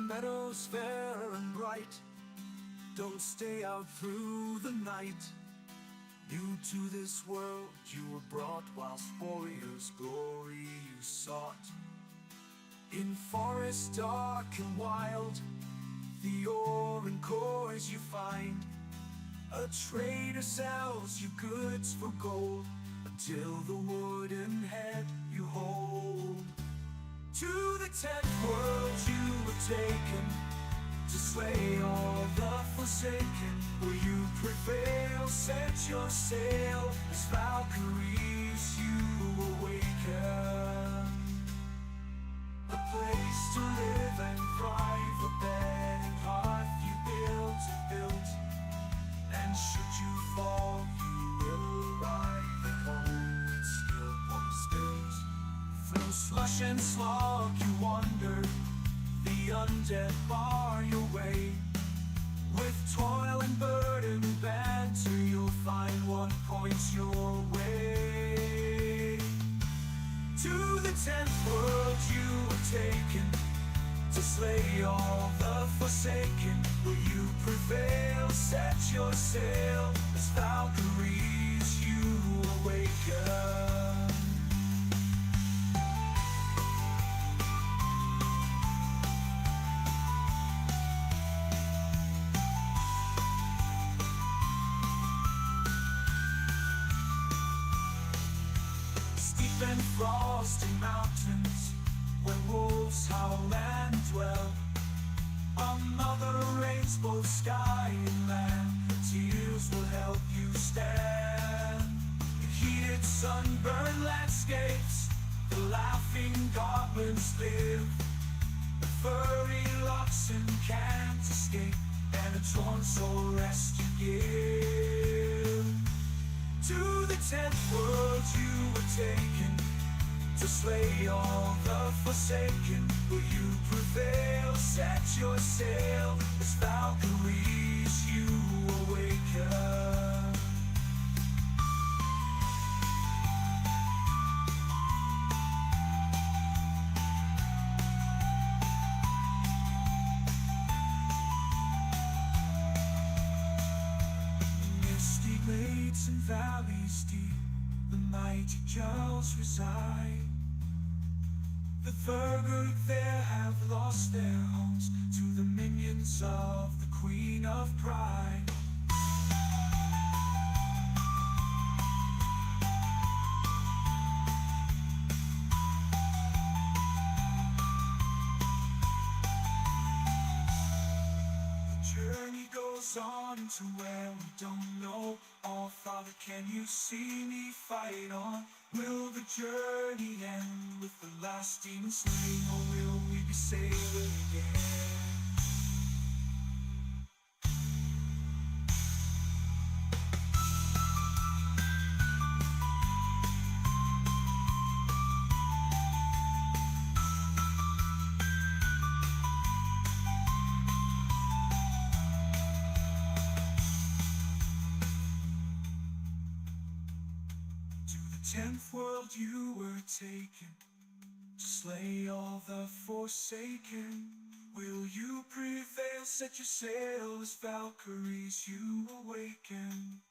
meadows fair and bright. Don't stay out through the night. New to this world you were brought, whilst warriors' glory you sought. In forests dark and wild, the ore and cores you find. A trader sells you goods for gold, until the wooden head you hold. To the 10th world you were taken, to slay all the forsaken. Will you prevail? Set your sail, as Valkyries you awaken. A place to live and thrive, a bed and hearth you built and built. And should you fall, you will arrive at home with skill upstairs. Through slush and slog you wander, the undead bar your way. With toil and burden and banter, you'll find what points your way. To the 10th world you were taken, to slay all the forsaken. Will you prevail? Set your sail, as Valkyries you awaken. And frosty mountains, where wolves howl and dwell. Another rains both sky and land, tears will help you stand. The heated sunburned landscapes, the laughing goblins live. The furry oxen can't escape, and a torn soul rest you give. To the 10th world you were taken, to slay all the forsaken. Will you prevail? Set your sail, as Valkyries you awaken. Misty glades and valleys deep, the mighty Jarls reside. The Thurgood there have lost their homes to the minions of the Queen of Pride. The journey goes on to where we don't know. Oh Father, can you see me fight on? Will the journey end with the last demon slain, or will we be sailing again? To the 10th world you were taken, to slay all the forsaken. Will you prevail? Set your sail, as Valkyries you awaken.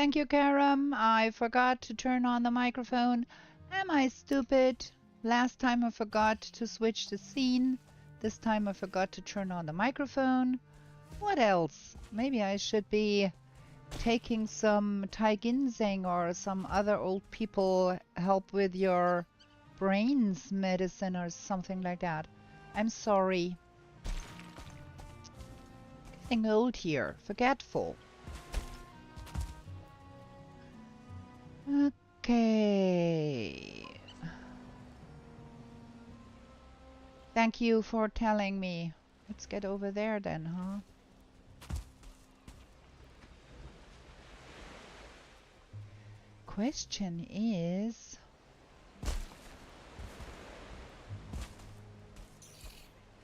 Thank you, Karam. I forgot to turn on the microphone. Am I stupid? Last time I forgot to switch the scene. This time I forgot to turn on the microphone. What else? Maybe I should be taking some Tai Ginseng or some other old people help with your brains medicine or something like that. I'm sorry. Getting old here. Forgetful. Okay. Thank you for telling me. Let's get over there then, huh? Question is...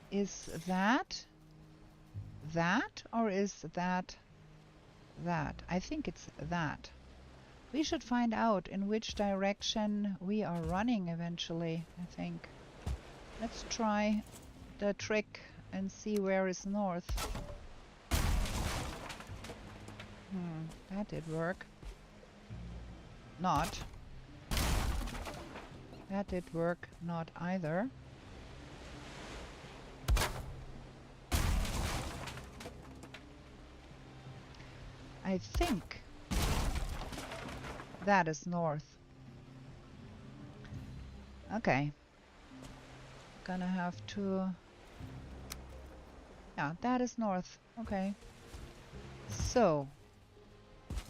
Is that or is that? I think it's that. We should find out in which direction we are running eventually, I think. Let's try the trick and see where is north. That did work. Not. That did work not either. I think that is north. Okay. Gonna have to... Yeah, that is north. Okay. So,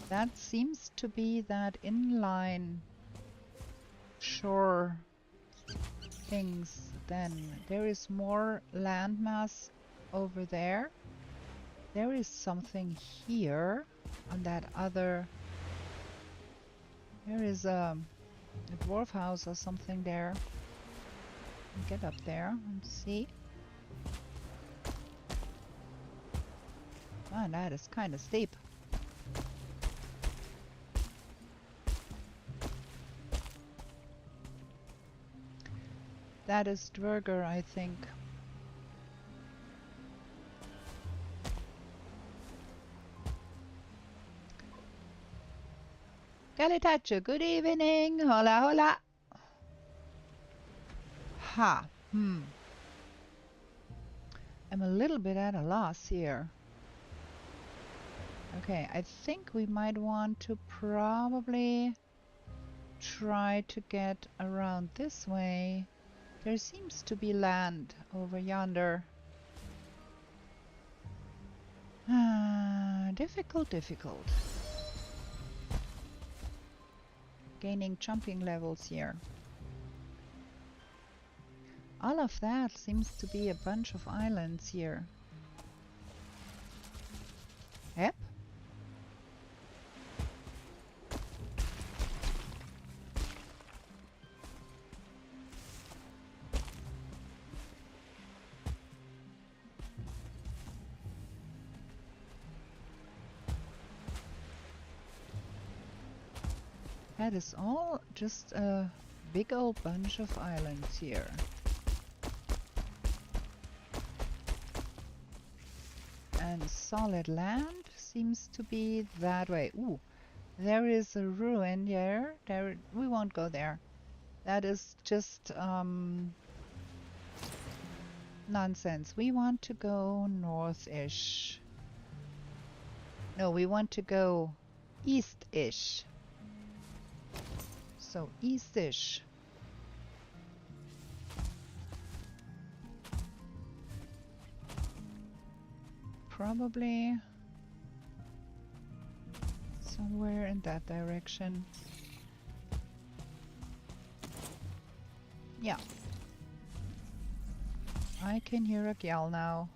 that seems to be that inline shore things then. There is more landmass over there. There is something here on that other... There is a dwarf house or something there. Get up there and see. Man, that is kind of steep. That is Dwerger, I think. Galitacho, good evening. Hola, hola. Ha. I'm a little bit at a loss here. Okay, I think we might want to probably try to get around this way. There seems to be land over yonder. Difficult. Gaining jumping levels here. All of that seems to be a bunch of islands here. Yep. That is all just a big old bunch of islands here. And solid land seems to be that way. Ooh, there is a ruin there. We won't go there. That is just nonsense. We want to go north-ish. No, we want to go east-ish. So east-ish. Probably somewhere in that direction. Yeah. I can hear a gal now.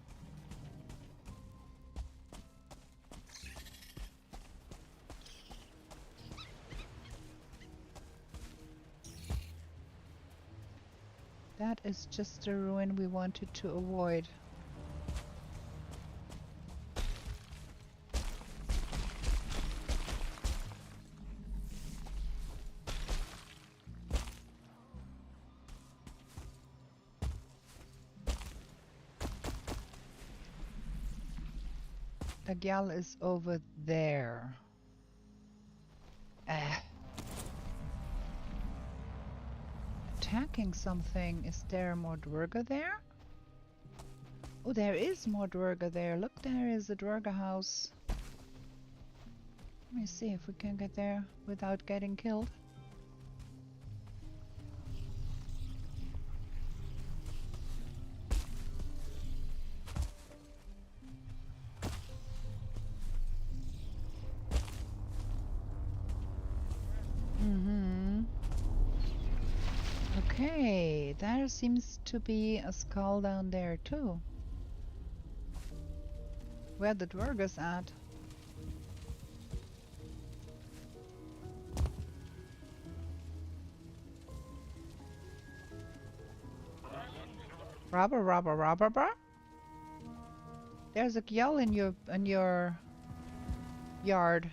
That is just a ruin we wanted to avoid. The gal is over there. Attacking something. Is there more Dwerga there? Oh, there is more Dwerga there. Look, there is a Dwerga house. Let me see if we can get there without getting killed. Okay, there seems to be a skull down there too. Where the Dwerga's at. Robber. There's a gyal in your yard.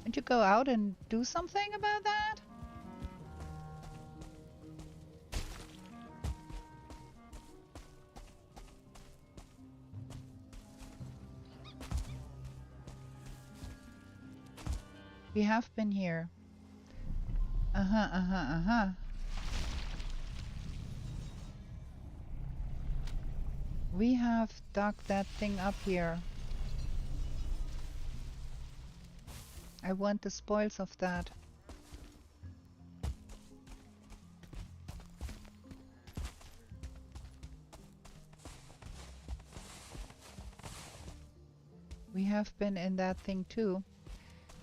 Won't you go out and do something about that? We have been here. We have dug that thing up here. I want the spoils of that. We have been in that thing too.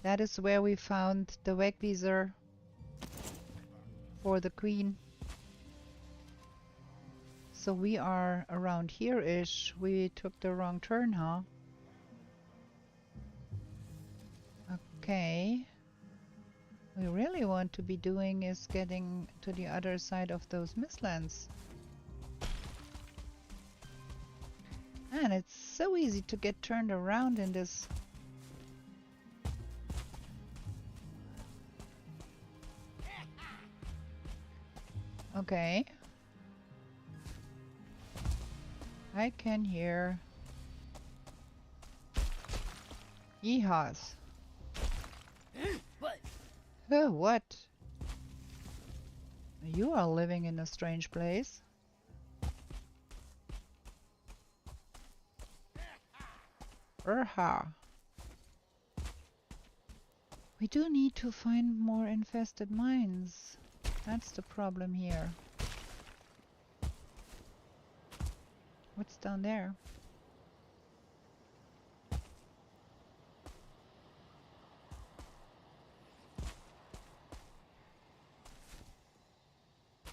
That is where we found the Wegweiser for the queen. So we are around here-ish. We took the wrong turn, huh? Okay. We really want to be doing is getting to the other side of those mistlands. And it's so easy to get turned around in this. Okay. I can hear Yeehaws. What? Oh, what? You are living in a strange place. Urha. We do need to find more infested mines. That's the problem here. What's down there?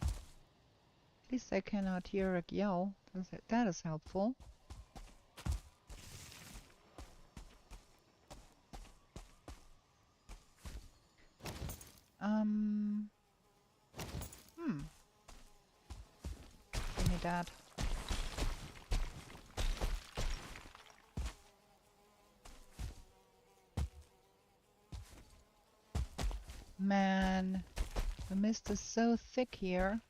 At least I cannot hear a yell. That is helpful. Give me that. Man, the mist is so thick here.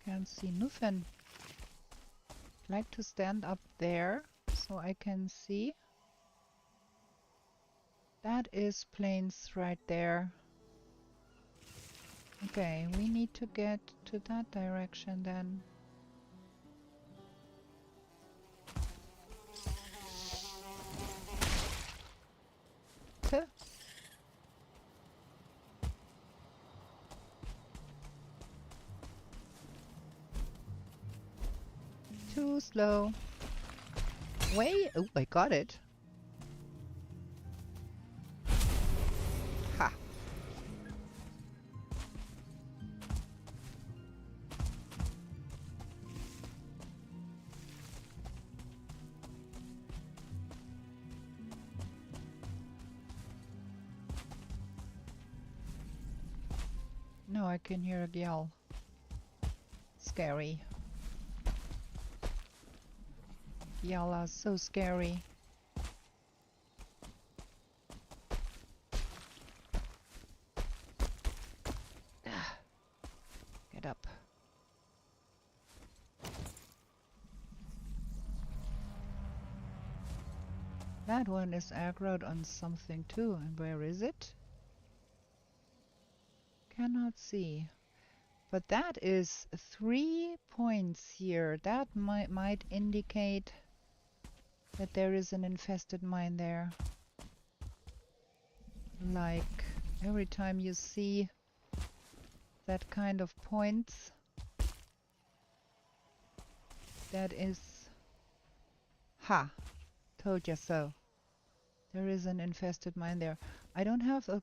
Can't see nothing. I'd like to stand up there so I can see. That is plains right there. Okay, we need to get to that direction then. Huh. Too slow. Way. Oh, I got it. Ha. No, I can hear a yell. Scary. Y'all are so scary. Get up. That one is aggroed on something too. And where is it? Cannot see. But that is 3 points here. That might indicate that there is an infested mine there. Like every time you see that kind of points, that is... Ha! Told ya so. There is an infested mine there. I don't have the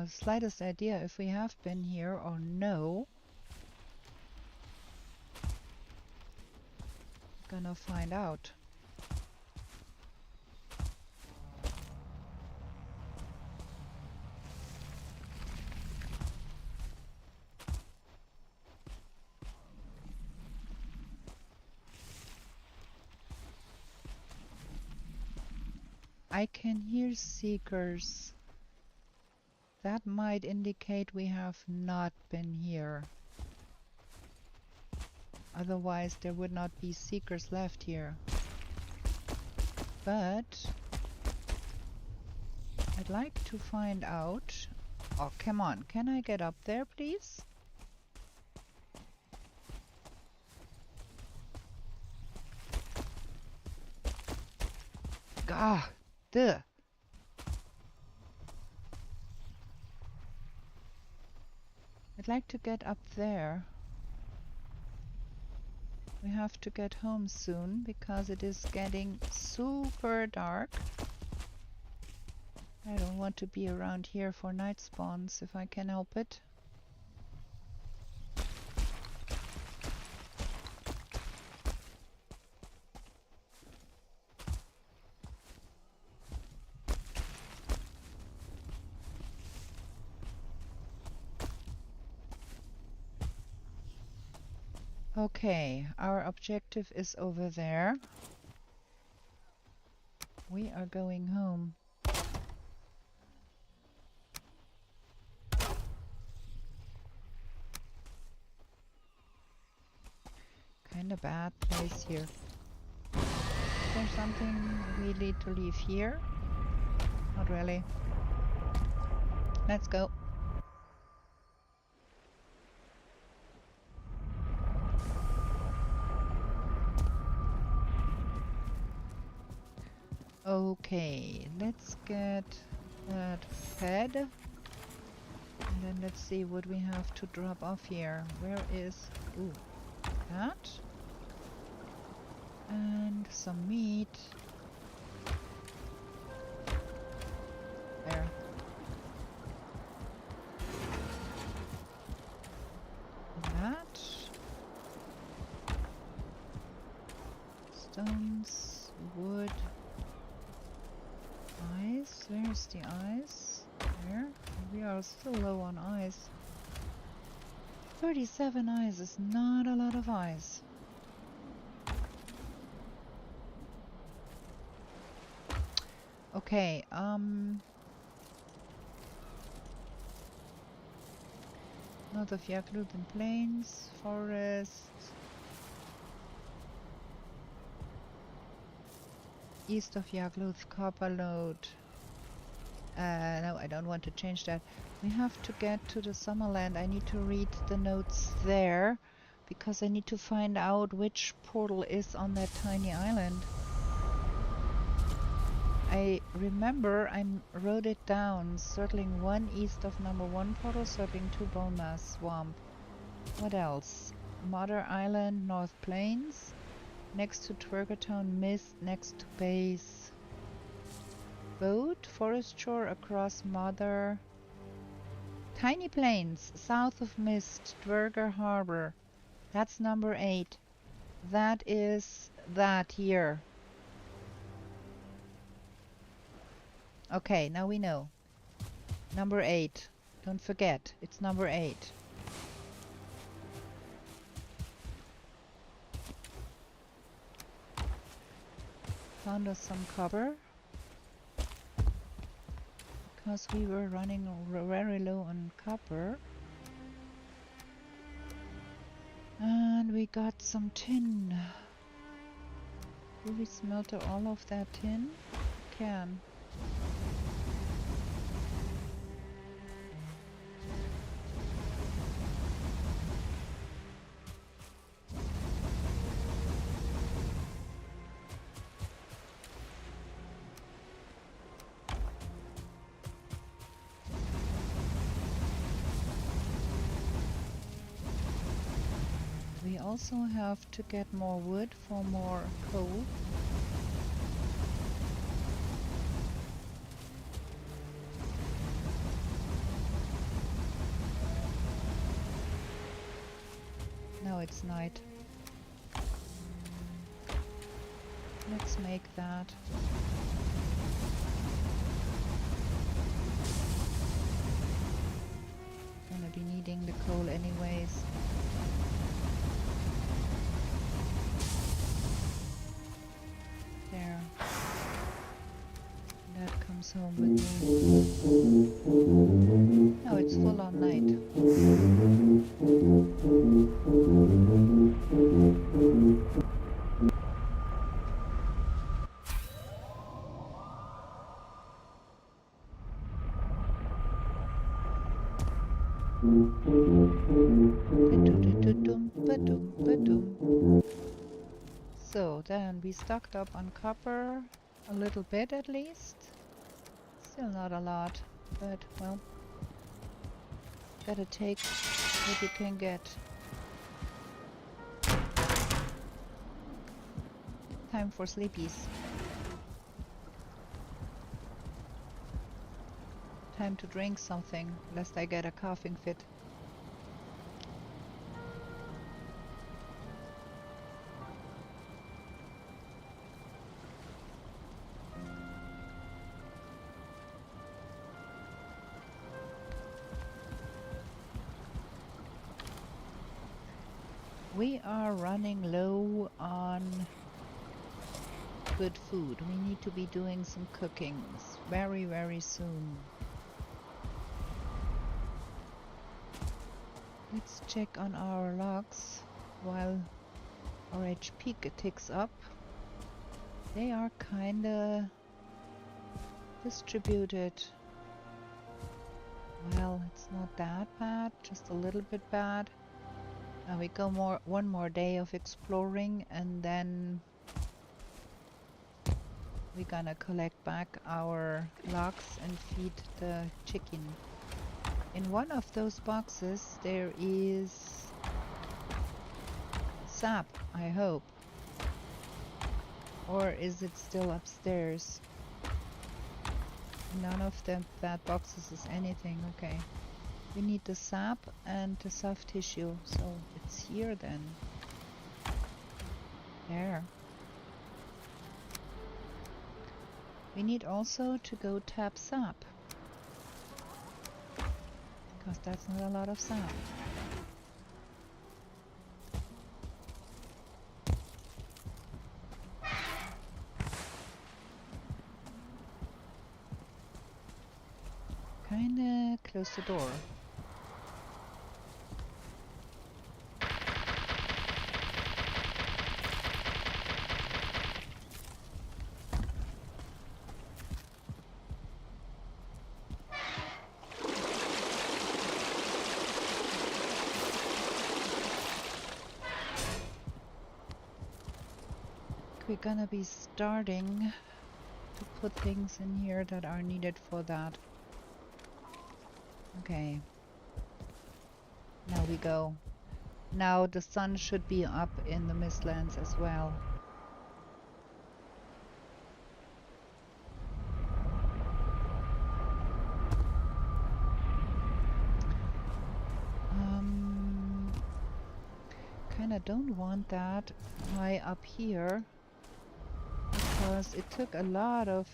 slightest idea if we have been here or no. Gonna find out. I can hear seekers. That might indicate we have not been here. Otherwise there would not be seekers left here. But I'd like to find out... Oh, come on. Can I get up there, please? Ah, duh. I'd like to get up there. We have to get home soon because it is getting super dark. I don't want to be around here for night spawns if I can help it. Okay, our objective is over there. We are going home. Kinda bad place here. Is there something we need to leave here? Not really. Let's go. Okay, let's get that fed. And then let's see what we have to drop off here. Where is... Ooh, that. And some meat. There. That. Stones, wood. Ice. Where's the ice? There. We are still low on ice. 37 ice is not a lot of ice. Okay, north of Yakluten Plains, forest. East of Yakluth, copper lode. No, I don't want to change that. We have to get to the Summerland. I need to read the notes there because I need to find out which portal is on that tiny island. I remember I wrote it down. Circling 1 east of number 1 portal, circling 2 bone mass swamp. What else? Mother Island, North Plains. Next to Twergertown Mist, next to base. Boat, forest shore across Mother. Tiny Plains, south of Mist, Dwerger Harbor. That's number 8. That is that here. Okay, now we know. Number 8. Don't forget, it's number 8. Found us some cover. Because we were running very low on copper. And we got some tin. Do we smelter all of that tin? Can. We also have to get more wood for more coal. Now it's night. Let's make that. Gonna be needing the coal anyways. There. That comes home with me. Now it's full on night. So then we stocked up on copper a little bit at least. Still not a lot, but well, gotta take what you can get. Time for sleepies. Time to drink something, lest I get a coughing fit. We are running low on good food. We need to be doing some cookings very, very soon. Let's check on our logs while our HP ticks up. They are kinda distributed. Well, it's not that bad, just a little bit bad. We go one more day of exploring, and then we're gonna collect back our logs and feed the chicken. In one of those boxes there is sap, I hope. Or is it still upstairs? None of that boxes is anything. Okay. We need the sap and the soft tissue, so it's here then. There. We need also to go tap sap, because that's not a lot of sap. Kinda close the door. We're gonna be starting to put things in here that are needed for that. Okay. Now we go. Now the sun should be up in the Mistlands as well. Kinda don't want that high up here, because it took a lot of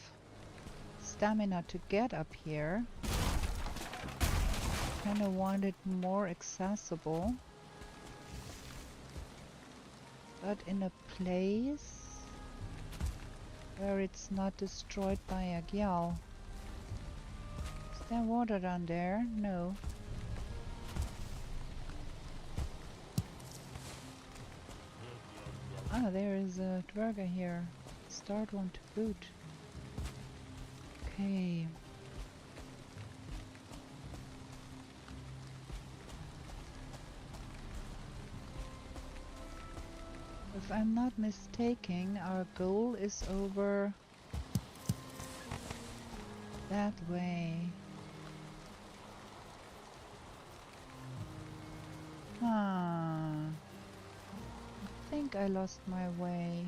stamina to get up here. Kinda want it more accessible, but in a place where it's not destroyed by a gyal. Is there water down there? No. Ah, there is a dwerger here. Start one to boot. Okay. If I'm not mistaken, our goal is over that way. I think I lost my way.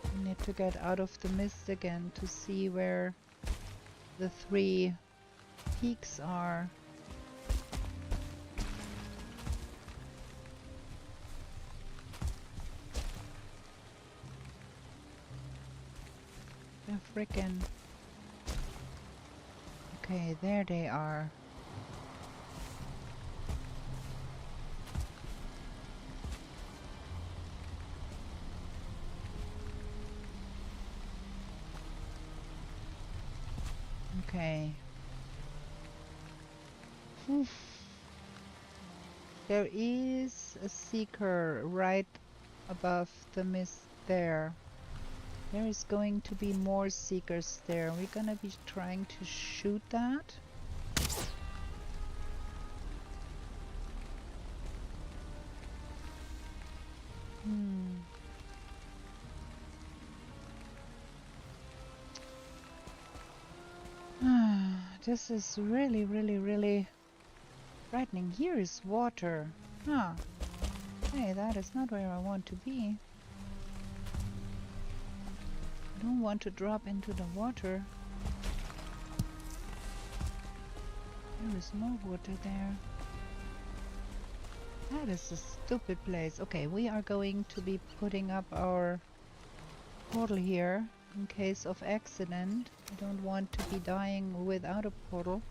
I need to get out of the mist again to see where the 3 peaks are. They're frickin'. Okay, there they are. Okay. Oof. There is a seeker right above the mist there. There is going to be more seekers there. We're gonna be trying to shoot that. This is really frightening. Here is water. Hey, that is not where I want to be. I don't want to drop into the water. There is more water there. That is a stupid place. Okay, we are going to be putting up our portal here in case of accident. I don't want to be dying without a portal.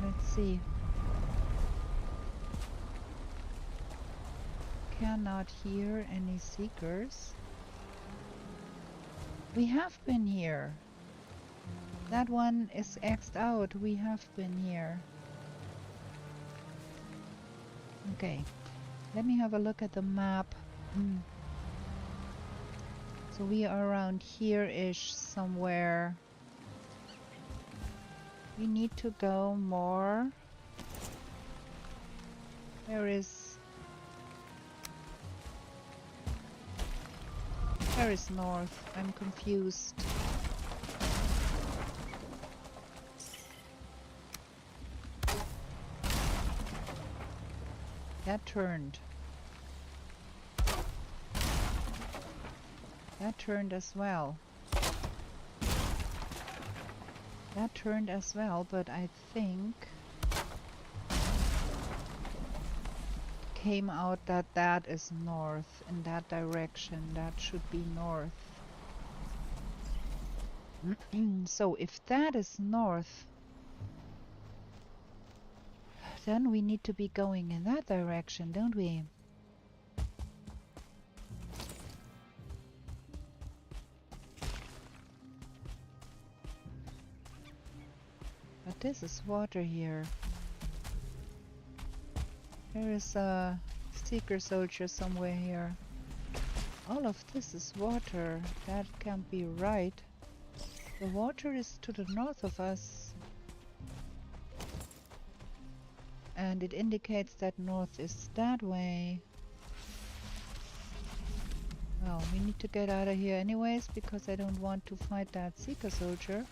Let's see. Cannot hear any seekers. We have been here. That one is X'd out. We have been here. Okay, let me have a look at the map. So we are around here-ish somewhere. We need to go more. Where is north? I'm confused. That turned. That turned as well. That turned as well, but I think came out that that is north in that direction. That should be north. So if that is north, then we need to be going in that direction, don't we? But this is water here. There is a seeker soldier somewhere here. All of this is water. That can't be right. The water is to the north of us. And it indicates that north is that way. Well, we need to get out of here anyways, because I don't want to fight that seeker soldier.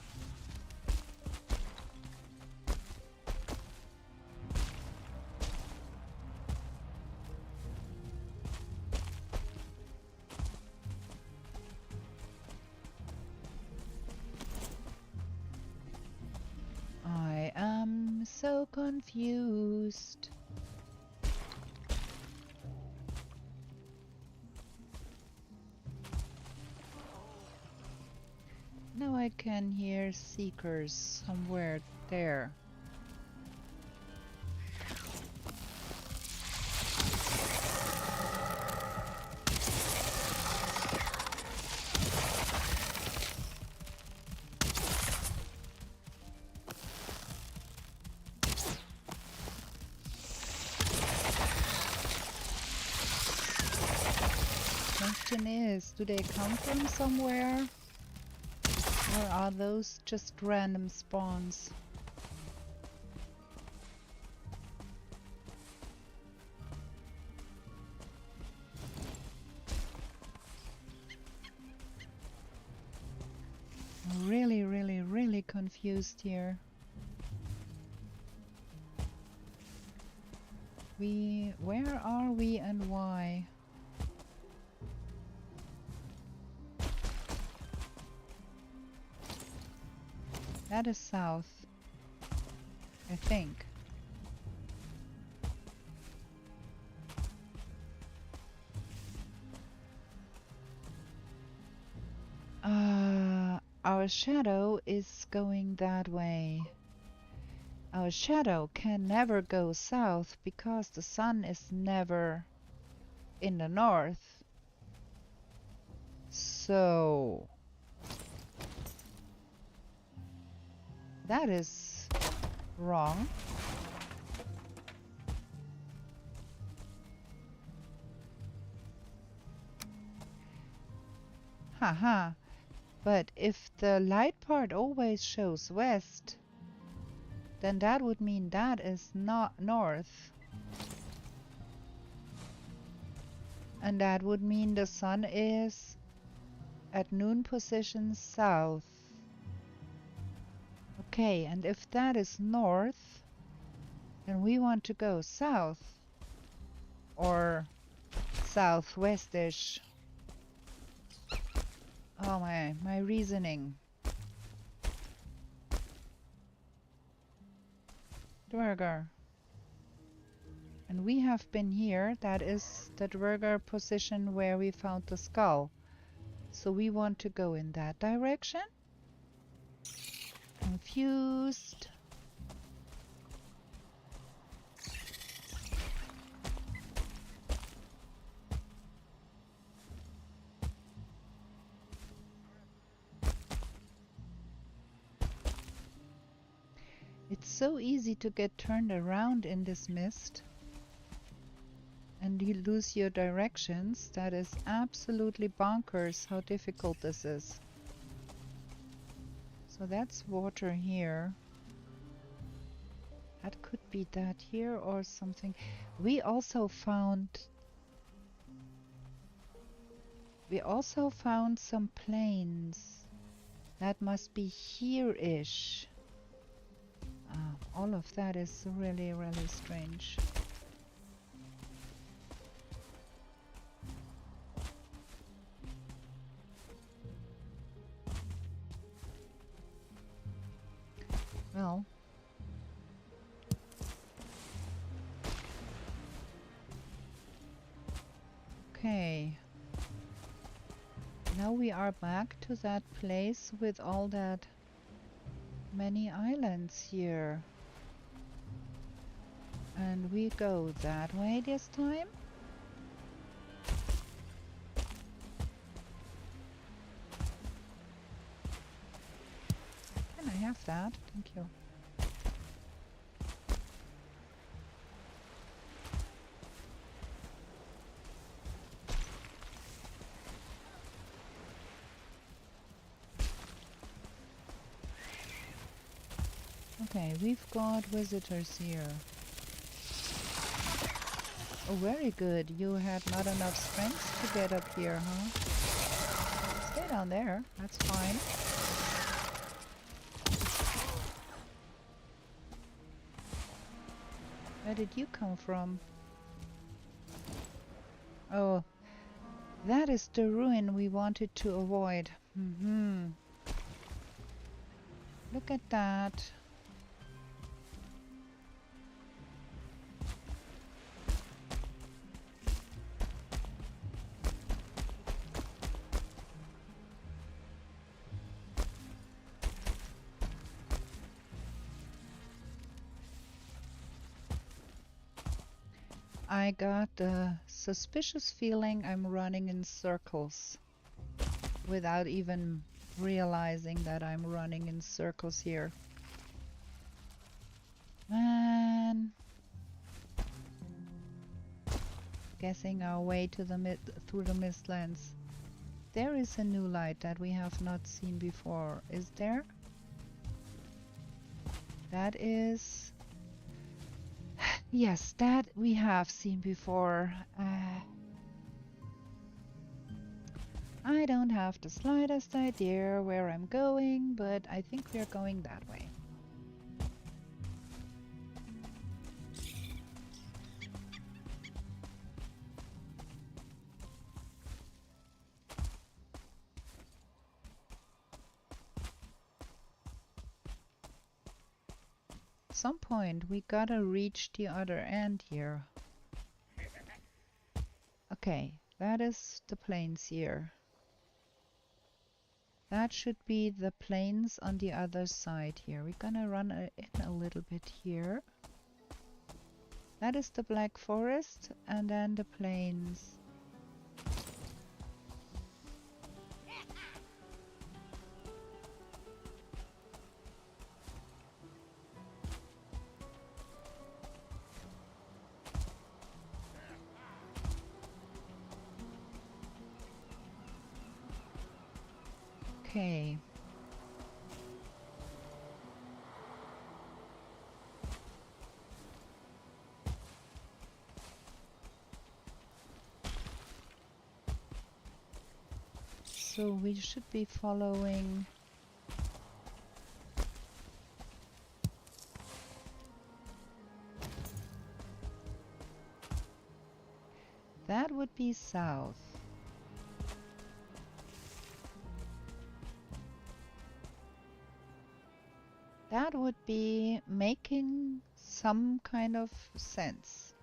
I am so confused. Now I can hear seekers somewhere there. question is, do they come from somewhere? Or are those just random spawns? I'm really, really, really confused here. Where are we and why? That is south, I think. Our shadow is going that way. Our shadow can never go south because the sun is never in the north. So that is wrong. Haha. But if the light part always shows west, then that would mean that is not north. And that would mean the sun is at noon position south. Okay, and if that is north, then we want to go south. Or southwestish. Oh my reasoning. Dwerger. And we have been here, that is the Dwerger position where we found the skull. So we want to go in that direction. Confused. It's so easy to get turned around in this mist. And you lose your directions. That is absolutely bonkers how difficult this is. So that's water here. That could be that here or something. We also found some plains. That must be here-ish. All of that is really, really strange. Well, okay. Now we are back to that place with all that many islands here. And we go that way this time. Can I have that? Thank you. Okay, we've got visitors here. Oh, very good. You had not enough strength to get up here, huh? Stay down there. That's fine. Where did you come from? Oh, that is the ruin we wanted to avoid. Look at that. I got a suspicious feeling I'm running in circles without even realizing that I'm running in circles here. Man. Guessing our way to the through the mistlands. There is a new light that we have not seen before. Is there? That is... Yes, that we have seen before. I don't have the slightest idea where I'm going, but I think we're going that way. At some point we gotta reach the other end here. Okay, that is the plains here. That should be the plains on the other side here. We're gonna run in a little bit here. That is the Black Forest and then the plains. Okay. So we should be following that would be south. That would be making some kind of sense.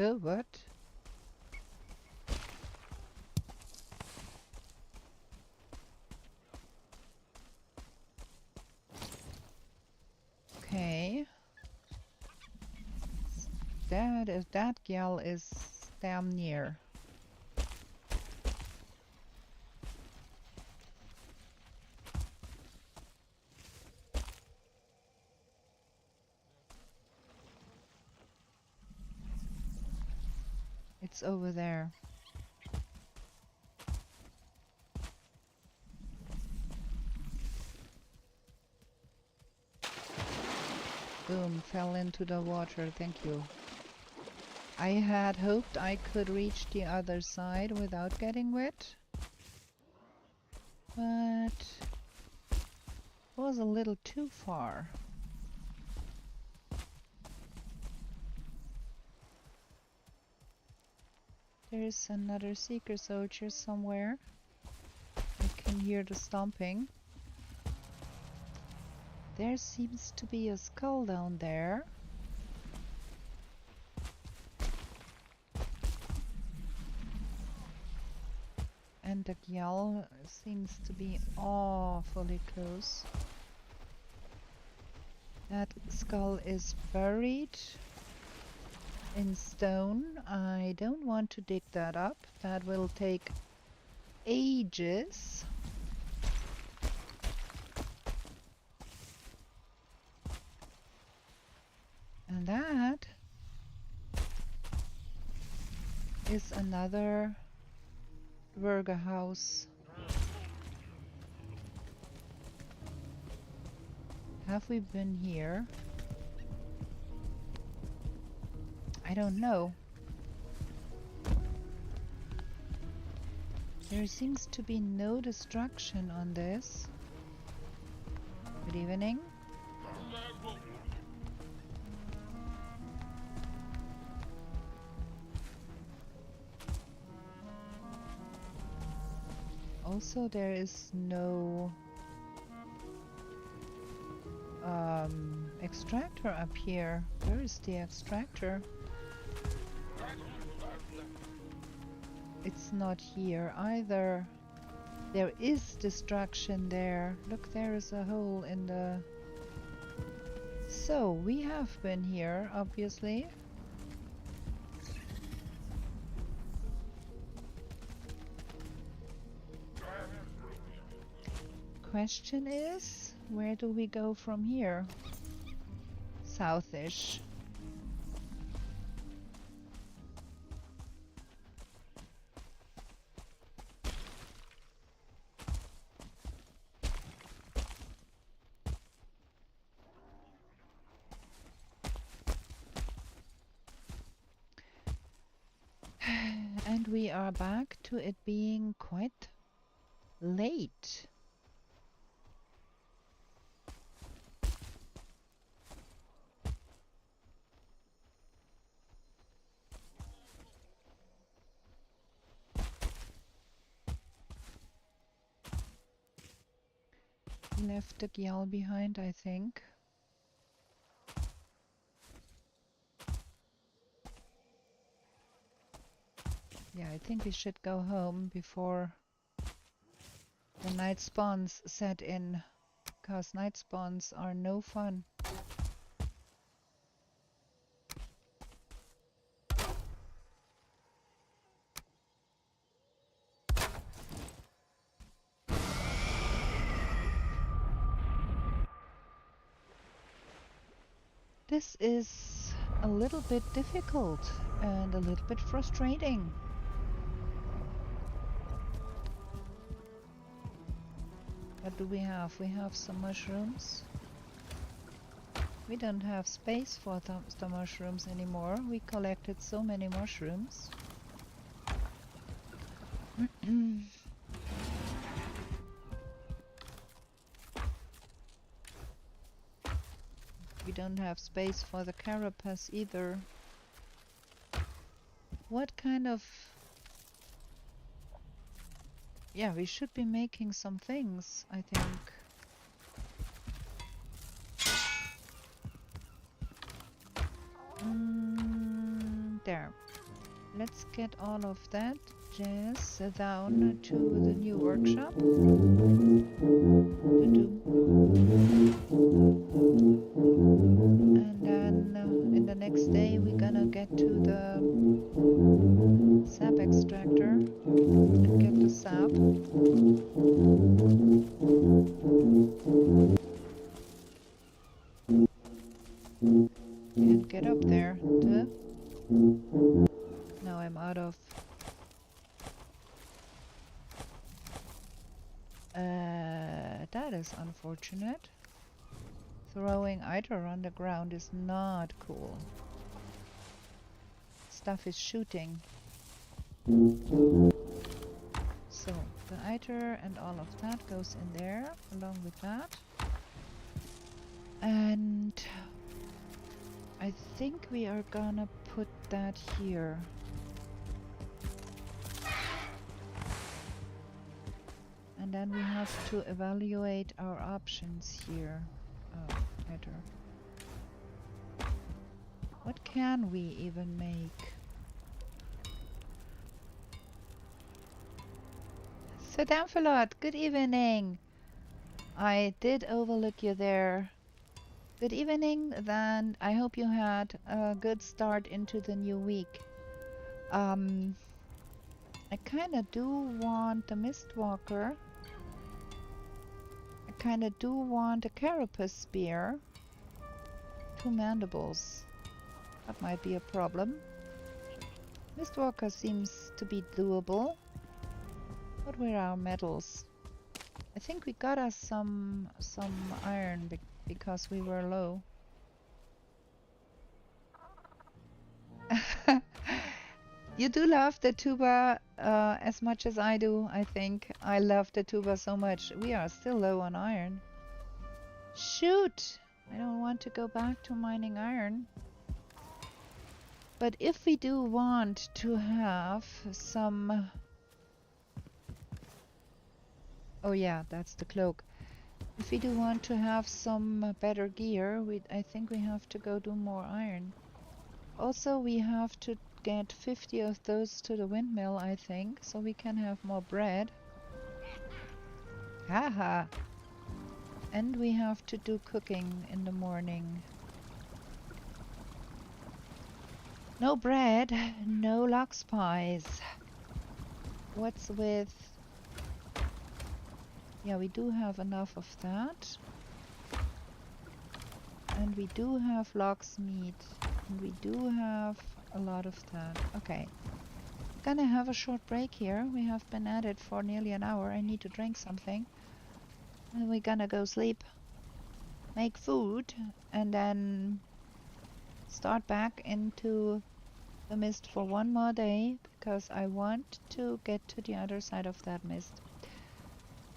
Oh, what? Okay. That gal is damn near. It's over there. Boom, fell into the water, thank you. I had hoped I could reach the other side without getting wet, but it was a little too far. There's another Seeker Soldier somewhere. I can hear the stomping. There seems to be a skull down there. And the Gyal seems to be awfully close. That skull is buried in stone. I don't want to dig that up. That will take ages. And that is another burger house. Have we been here? I don't know. There seems to be no destruction on this. Good evening. Also, there is no extractor up here. Where is the extractor? It's not here either. There is destruction there. Look, there is a hole in the... So, we have been here, obviously. Question is, where do we go from here? Southish. And we are back to it being quite late. We left the gyal behind, I think. Yeah, I think we should go home before the night spawns set in, because night spawns are no fun. This is a little bit difficult and a little bit frustrating. What do we have? We have some mushrooms. We don't have space for the mushrooms anymore. We collected so many mushrooms. We don't have space for the carapace either. What kind of... Yeah, we should be making some things, I think. There. Let's get all of that jazz down to the new workshop. And then in the next day we're gonna get to the sap extractor and get the sap. And get up there. Now I'm out of... that is unfortunate. Throwing either on the ground is not cool. Stuff is shooting. So the either and all of that goes in there along with that. And I think we are gonna put that here. And then we have to evaluate our options here. Oh, better. What can we even make? So Damphilot, good evening. I did overlook you there. Good evening, then I hope you had a good start into the new week. I kinda do want the Mistwalker. I kinda do want a carapace spear. 2 mandibles. That might be a problem. Mistwalker seems to be doable. What were our metals? I think we got us some iron because we were low. You do love the tuba as much as I do, I think. I love the tuba so much. We are still low on iron. Shoot! I don't want to go back to mining iron. But if we do want to have some... Oh yeah, that's the cloak. If we do want to have some better gear, I think we have to go do more iron. Also, we have to get 50 of those to the windmill, I think, so we can have more bread. Haha! And we have to do cooking in the morning. No bread, no lox pies. What's with... Yeah, we do have enough of that. And we do have logs meat. And we do have a lot of that. Okay. Gonna have a short break here. We have been at it for nearly an hour. I need to drink something. And we're gonna go sleep. Make food. And then start back into the mist for one more day. Because I want to get to the other side of that mist.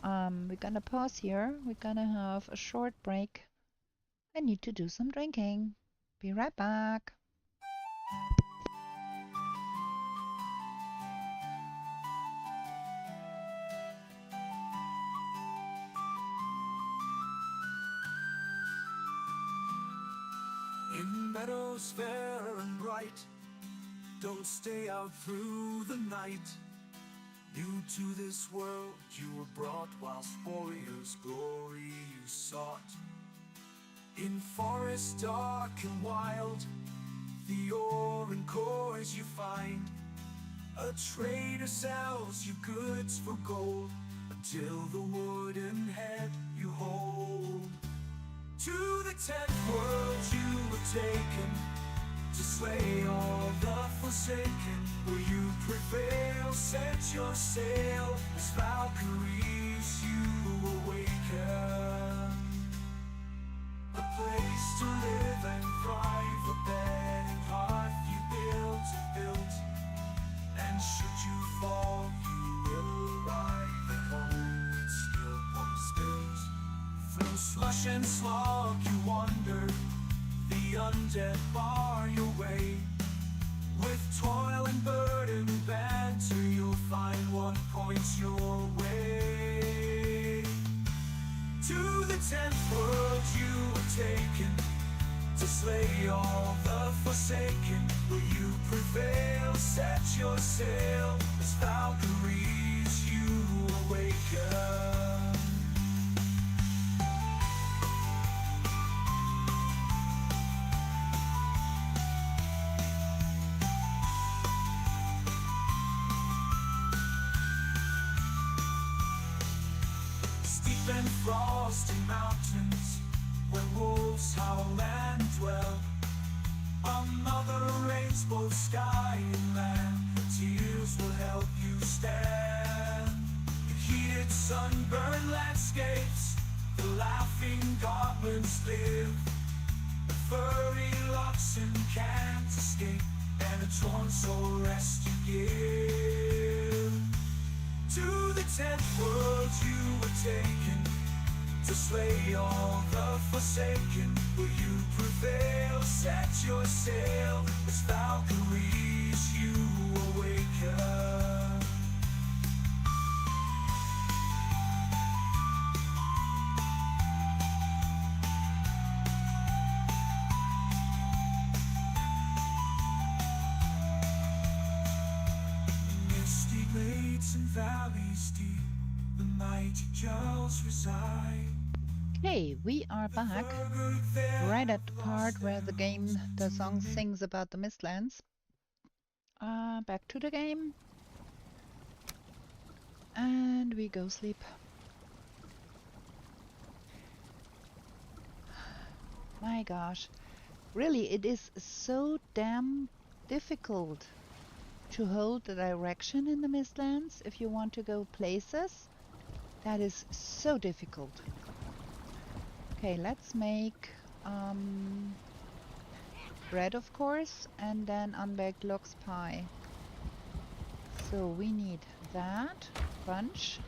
We're gonna pause here. We're gonna have a short break. I need to do some drinking. Be right back. In meadows fair and bright, don't stay out through the night. New to this world you were brought, whilst warriors' glory you sought. In forests dark and wild, the ore and cores you find. A trader sells you goods for gold, until the wooden head you hold. To the 10th world you were taken, to slay all the forsaken. Will you prevail? Set your sail, as Valkyries you awaken. A place to live and thrive, a bed and hearth you built. And should you fall, you will arrive at home with skill unspilled. Through slush and slog you wander, the undead bar your way. With toil and burden banter, you'll find what points your way. To the 10th world you were taken, to slay all the forsaken. Will you prevail? Set your sail, as Valkyries you awaken. Steep and frosty mountains, where wolves howl and dwell. Another rains both sky and land, tears will help you stand. In heated sunburned landscapes, the laughing goblins live. The furry oxen can't escape, and a torn soul rest you give. To the 10th world you were taken, to slay all the forsaken. Will you prevail? Set your sail, as Valkyries you awaken. Misty glades and valleys deep, the mighty Jarls reside. Okay, we are back, right at the part where the song sings about the Mistlands. Back to the game. And we go sleep. My gosh, really, it is so damn difficult to hold the direction in the Mistlands if you want to go places. That is so difficult. Okay, let's make bread, of course, and then unbaked lox pie. So we need that bunch.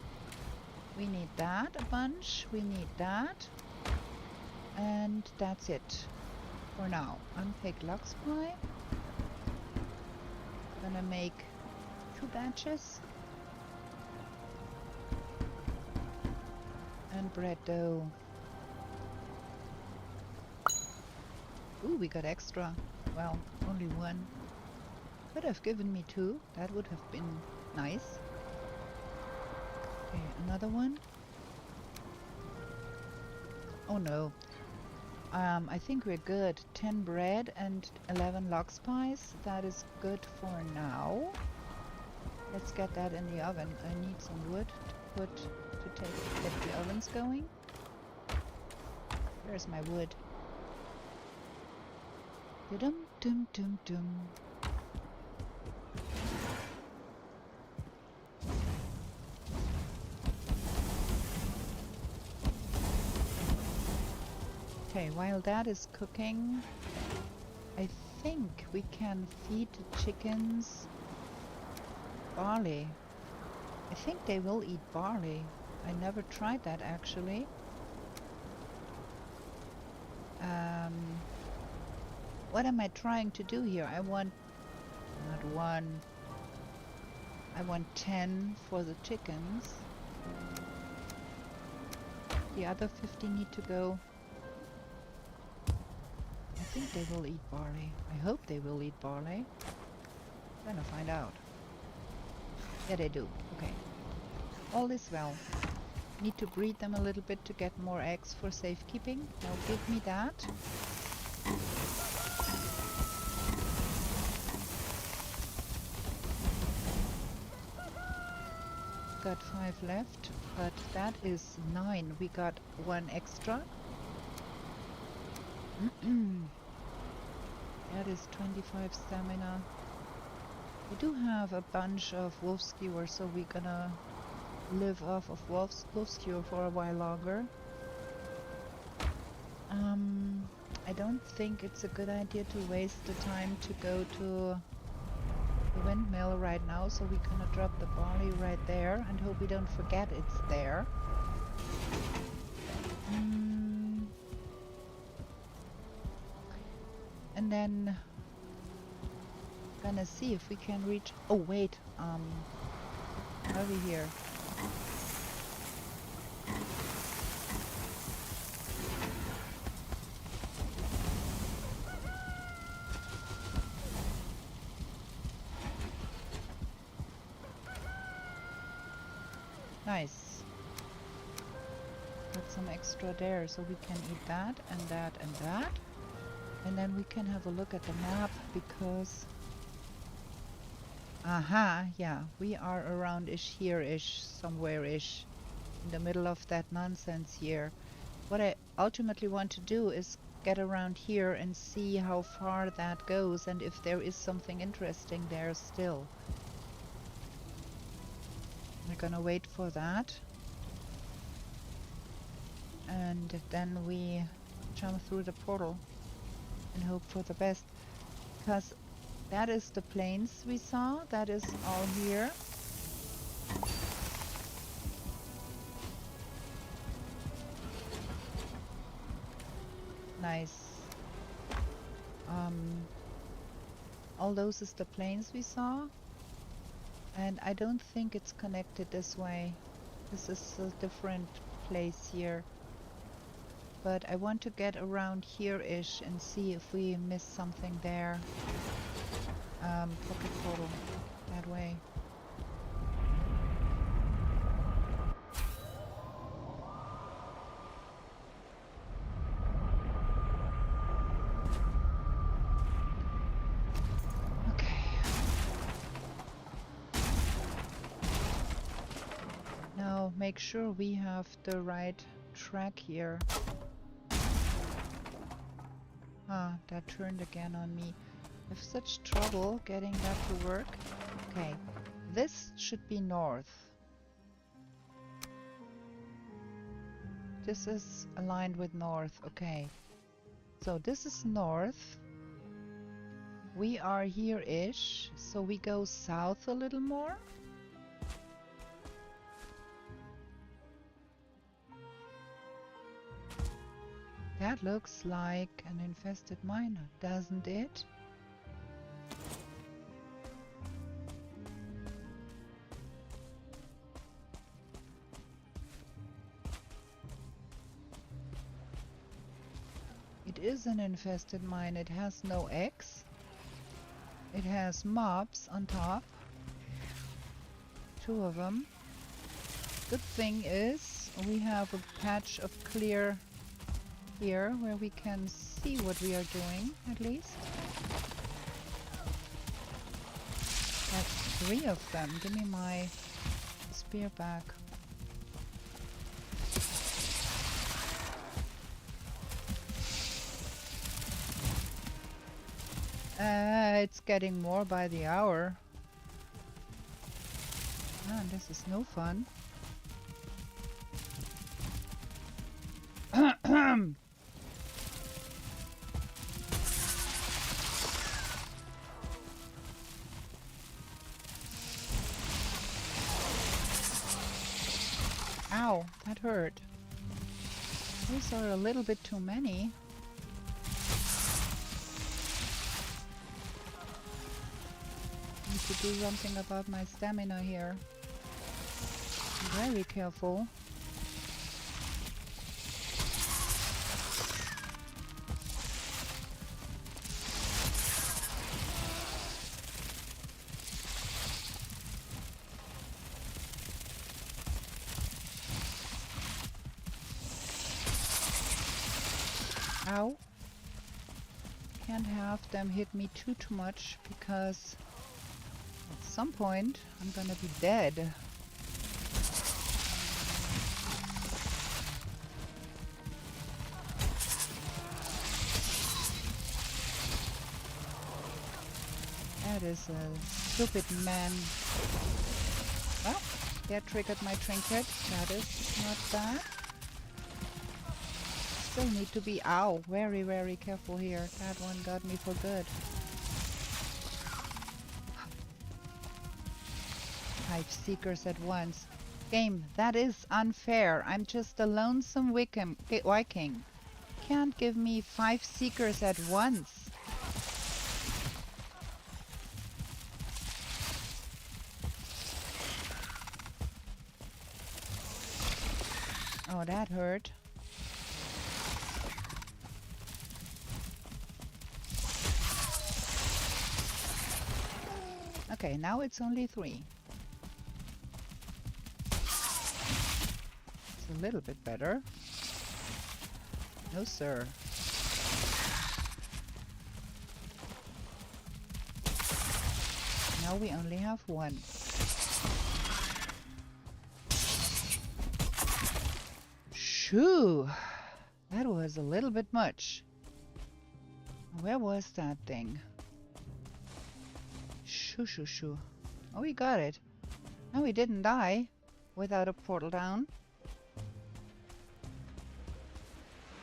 We need that a bunch. We need that. And that's it for now. Unbaked lox pie. Gonna make 2 batches. And bread dough. Ooh, we got extra. Well, only 1. Could have given me 2. That would have been nice. Okay, another one. Oh no. I think we're good. 10 bread and 11 lox pies. That is good for now. Let's get that in the oven. I need some wood to get the ovens going. Where's my wood? Dum dum dum dum. Okay, while that is cooking, I think we can feed the chickens barley. I think they will eat barley. I never tried that actually. What am I trying to do here? I want not one. I want 10 for the chickens. The other 50 need to go. I think they will eat barley. I hope they will eat barley. Gonna find out. Yeah, they do. Okay. All is well. Need to breed them a little bit to get more eggs for safekeeping. Now give me that. Got 5 left, but that is 9. We got 1 extra. That is 25 stamina. We do have a bunch of wolf skewers, so we're gonna live off of wolf skewer for a while longer. I don't think it's a good idea to waste the time to go to the windmill right now, so we're gonna drop the barley right there and hope we don't forget it's there. And then gonna see if we can reach. Oh wait, over here. Nice. Got some extra there, so we can eat that and that and that. And then we can have a look at the map because... Aha, yeah, we are around-ish, here-ish, somewhere-ish, in the middle of that nonsense here. What I ultimately want to do is get around here and see how far that goes and if there is something interesting there still. We're gonna wait for that. And then we jump through the portal and hope for the best. Because that is the plains we saw. That is all here. Nice. All those is the plains we saw. And I don't think it's connected this way. This is a different place here. But I want to get around here-ish and see if we miss something there. Pocket portal. That way. Make sure we have the right track here. Ah, that turned again on me. I have such trouble getting that to work. Okay, this should be north. This is aligned with north. Okay, so this is north. We are here-ish, so we go south a little more. That looks like an infested mine, doesn't it? It is an infested mine. It has no eggs. It has mobs on top. 2 of them. Good thing is we have a patch of clear here where we can see what we are doing, at least. That's 3 of them. Give me my spear back. It's getting more by the hour. Man, this is no fun. Ow, that hurt. These are a little bit too many. Need to do something about my stamina here. Be very careful. Ow. Can't have them hit me too much because at some point I'm gonna be dead. That is a stupid man. Well, that triggered my trinket. That is not bad. Still need to be, ow, very, very careful here. That one got me for good. 5 seekers at once. Game, that is unfair. I'm just a lonesome Viking. Can't give me 5 seekers at once. Oh, that hurt. Okay, now it's only 3. It's a little bit better. No, sir. Now we only have 1. Shoo! That was a little bit much. Where was that thing? Shoo, shoo, shoo. Oh, we got it. No, we didn't die without a portal down.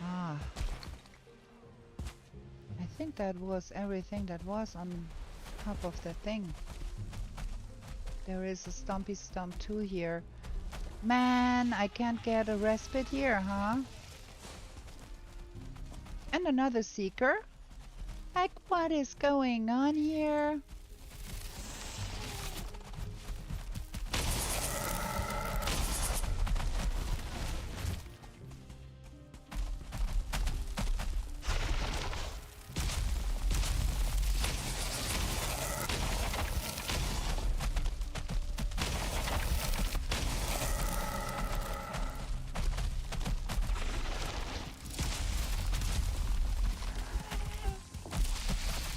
Ah. I think that was everything that was on top of the thing. There is a Stumpy Stump 2 here. Man, I can't get a respite here, huh? And another seeker? Like, what is going on here?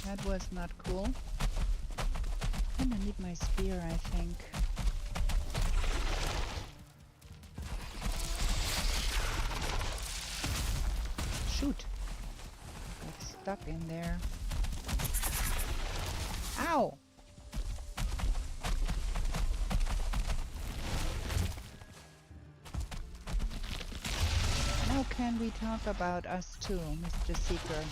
That was not cool. And I need my spear, I think. Shoot! Got stuck in there. Ow! Now can we talk about us too, Mr. Seeker?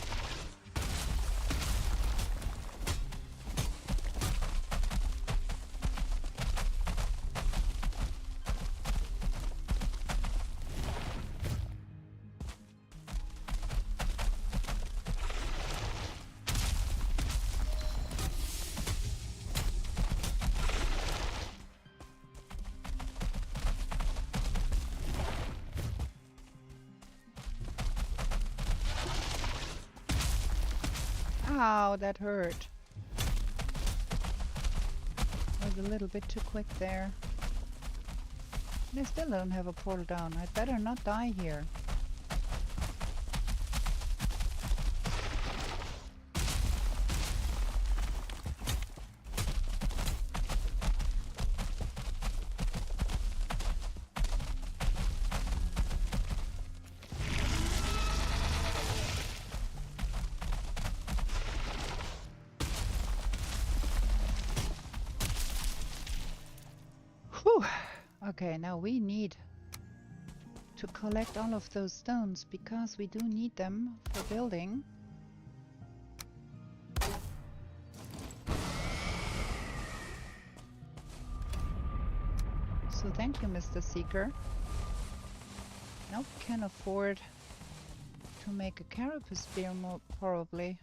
Ow, that hurt. I was a little bit too quick there. And I still don't have a portal down. I'd better not die here. Okay, now we need to collect all of those stones because we do need them for building. So thank you, Mr. Seeker. Now we can afford to make a carapace spear, probably.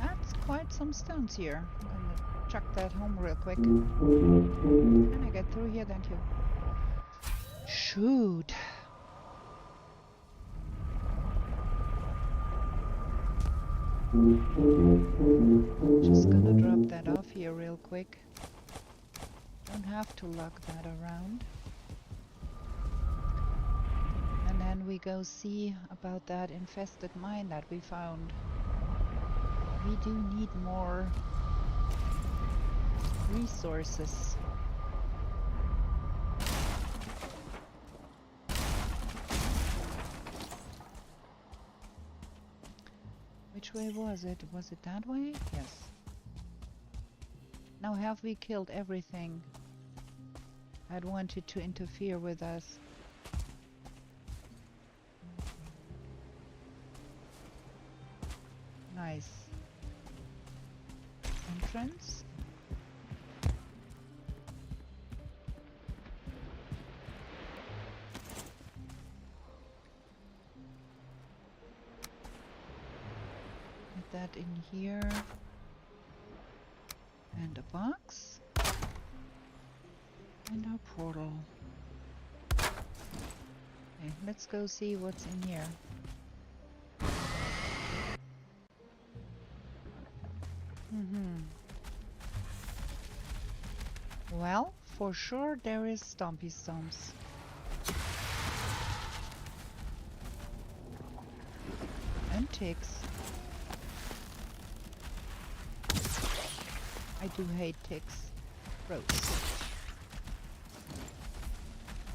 That's quite some stones here. I'm gonna chuck that home real quick. Can I get through here? Thank you. Shoot. Just gonna drop that off here real quick. Don't have to lug that around. And then we go see about that infested mine that we found. We do need more resources. Which way was it? Was it that way? Yes. Now have we killed everything that wanted to interfere with us? Nice. Entrance. Put that in here. And a box. And our portal. Okay, let's go see what's in here. Well, for sure there is Stompy Stomps. And ticks. I do hate ticks. Gross.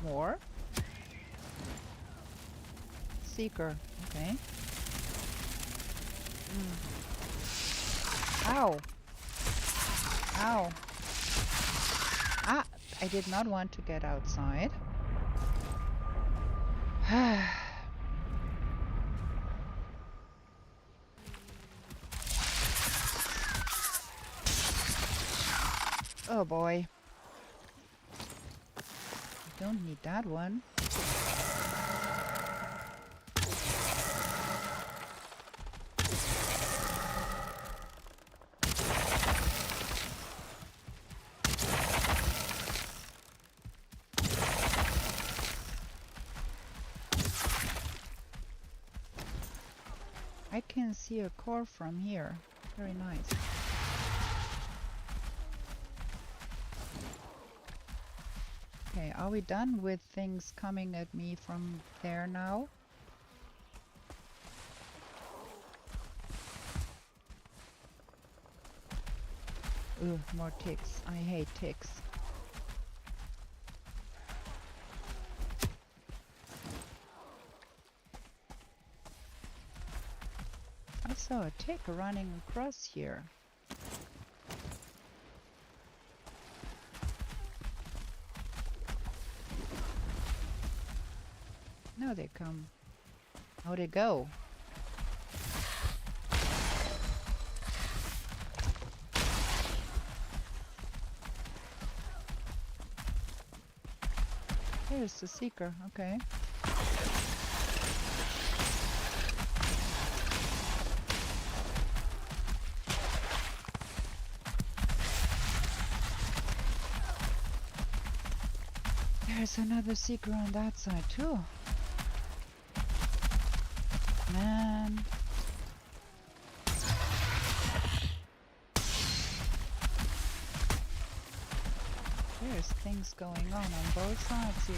More. Seeker. Okay. Ow. Ow. Ah, I did not want to get outside. Oh boy. I don't need that one. I can see a core from here. Very nice. Okay, are we done with things coming at me from there now? Ugh, more ticks. I hate ticks. I saw a tick running across here. Now they come. How'd it go? There's the seeker, okay. There's another seeker on that side too. Man. There's things going on both sides here.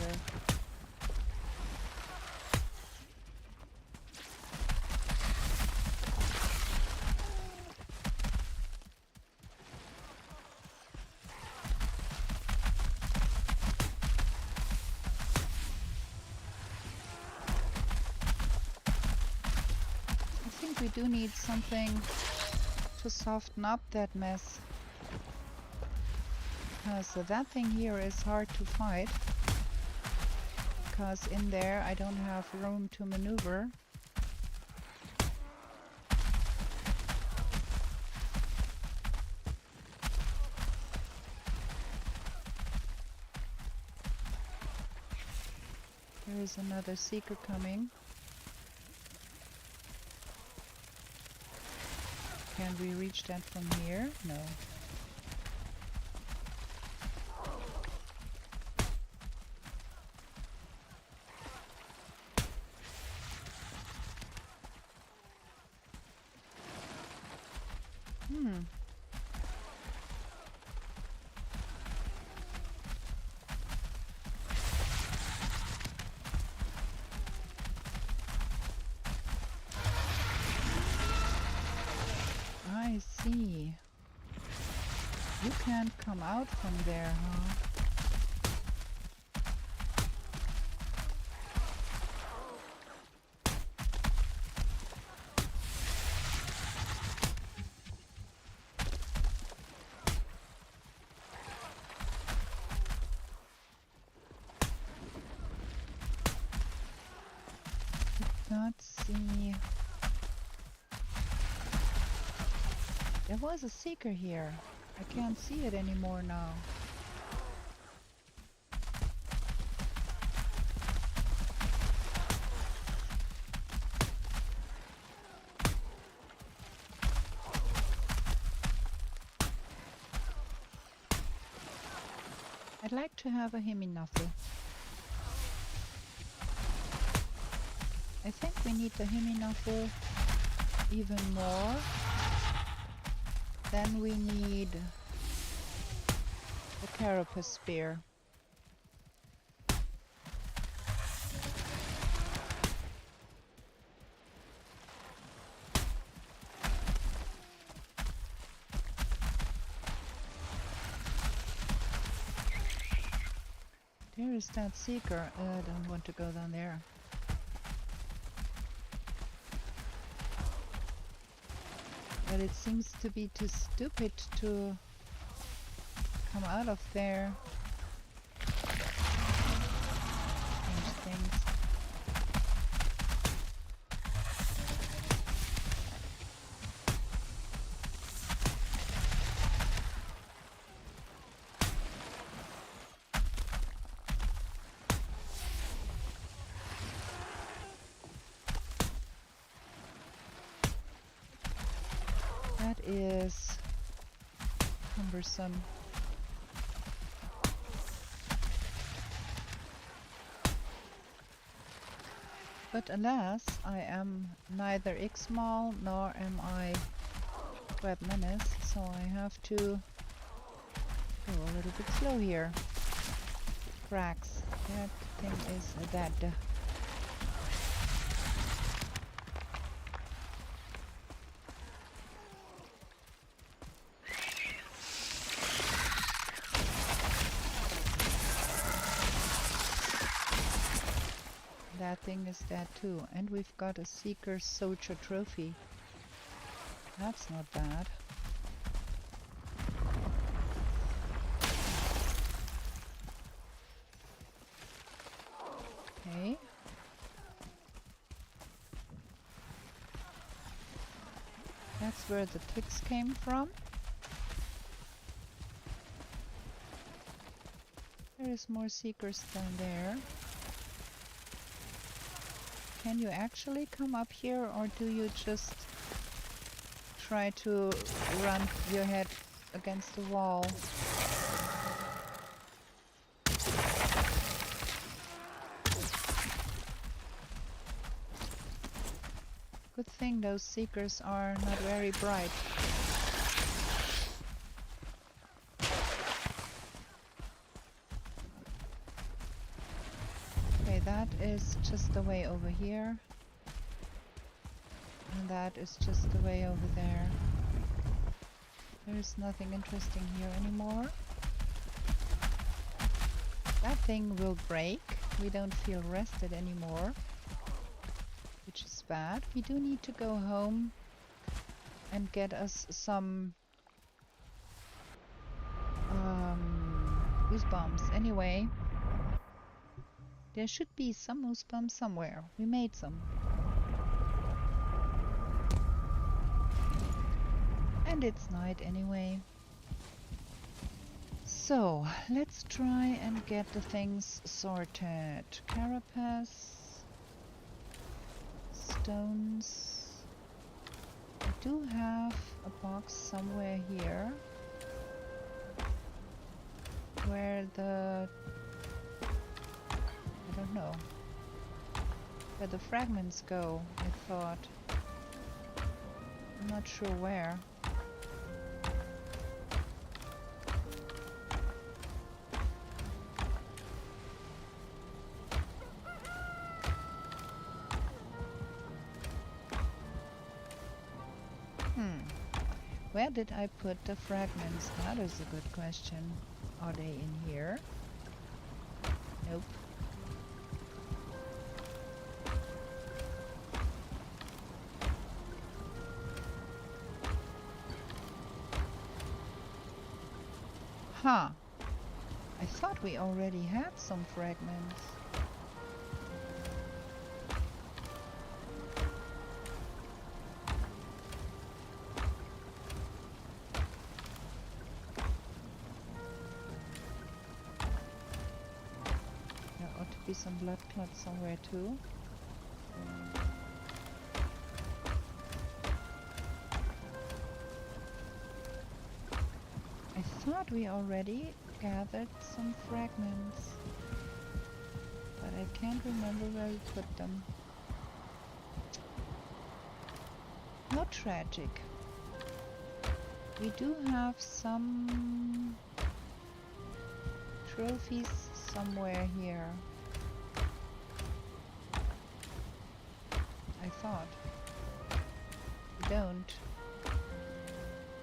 I think we do need something to soften up that mess. because that thing here is hard to fight. Because in there I don't have room to maneuver. There is another seeker coming. Can we reach that from here? No. I see. You can't come out from there, huh? Did not see. There was a seeker here. I can't see it anymore now. I'd like to have a Himinoffel. I think we need the Himinoffel even more. Then we need the carapace spear. There is that seeker. I don't want to go down there. But it seems to be too stupid to come out of there. Strange things. That is cumbersome. But alas, I am neither Ixmal nor am I Web Menace, so I have to go a little bit slow here. Cracks. That thing is dead. That thing is dead too, and we've got a Seeker Soldier trophy. That's not bad. Okay. That's where the ticks came from. There is more Seekers down there. Can you actually come up here, or do you just try to run your head against the wall? Good thing those Seekers are not very bright. Okay, that is just the way over here. And that is just the way over there. There's nothing interesting here anymore. That thing will break. We don't feel rested anymore, which is bad. We do need to go home and get us some moose bombs. Anyway, there should be some moose bombs somewhere. We made some. And it's night anyway. So, let's try and get the things sorted. Carapace, stones. I do have a box somewhere here where the, I don't know, where the fragments go, I thought. I'm not sure where. Where did I put the fragments? That is a good question. Are they in here? Nope. Huh. I thought we already had some fragments. Be some blood clots somewhere too. I thought we already gathered some fragments, but I can't remember where we put them. Not tragic. We do have some trophies somewhere here. I thought. We don't.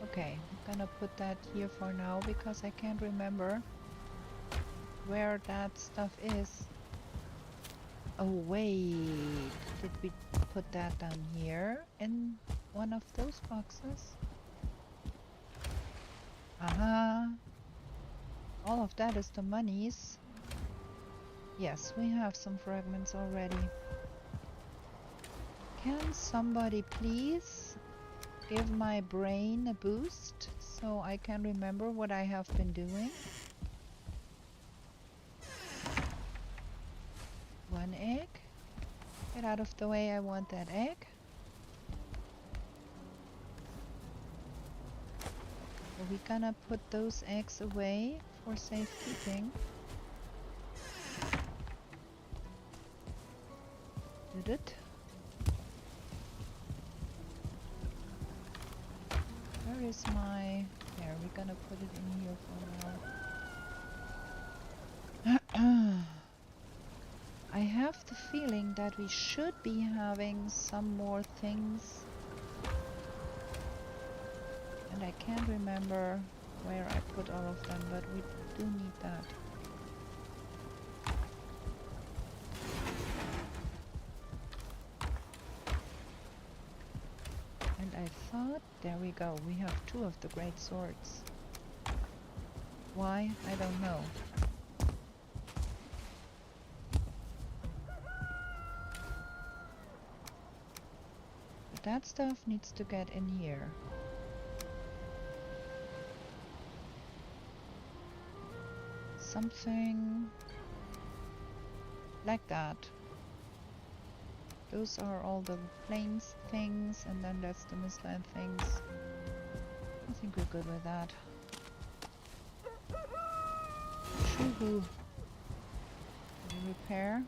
Okay, I'm gonna put that here for now because I can't remember where that stuff is. Oh wait, did we put that down here in one of those boxes? Aha! All of that is the monies. Yes, we have some fragments already. Can somebody please give my brain a boost so I can remember what I have been doing? One egg. Get out of the way, I want that egg. Are we gonna put those eggs away for safekeeping? Did it? Where is my... There, we're gonna put it in here for now. I have the feeling that we should be having some more things. And I can't remember where I put all of them, but we do need that. And I thought, there we go, we have 2 of the great swords. Why? I don't know. But that stuff needs to get in here. Something like that. Those are all the planes things, and then that's the missile things. I think we're good with that. Shoo-hoo. Repair.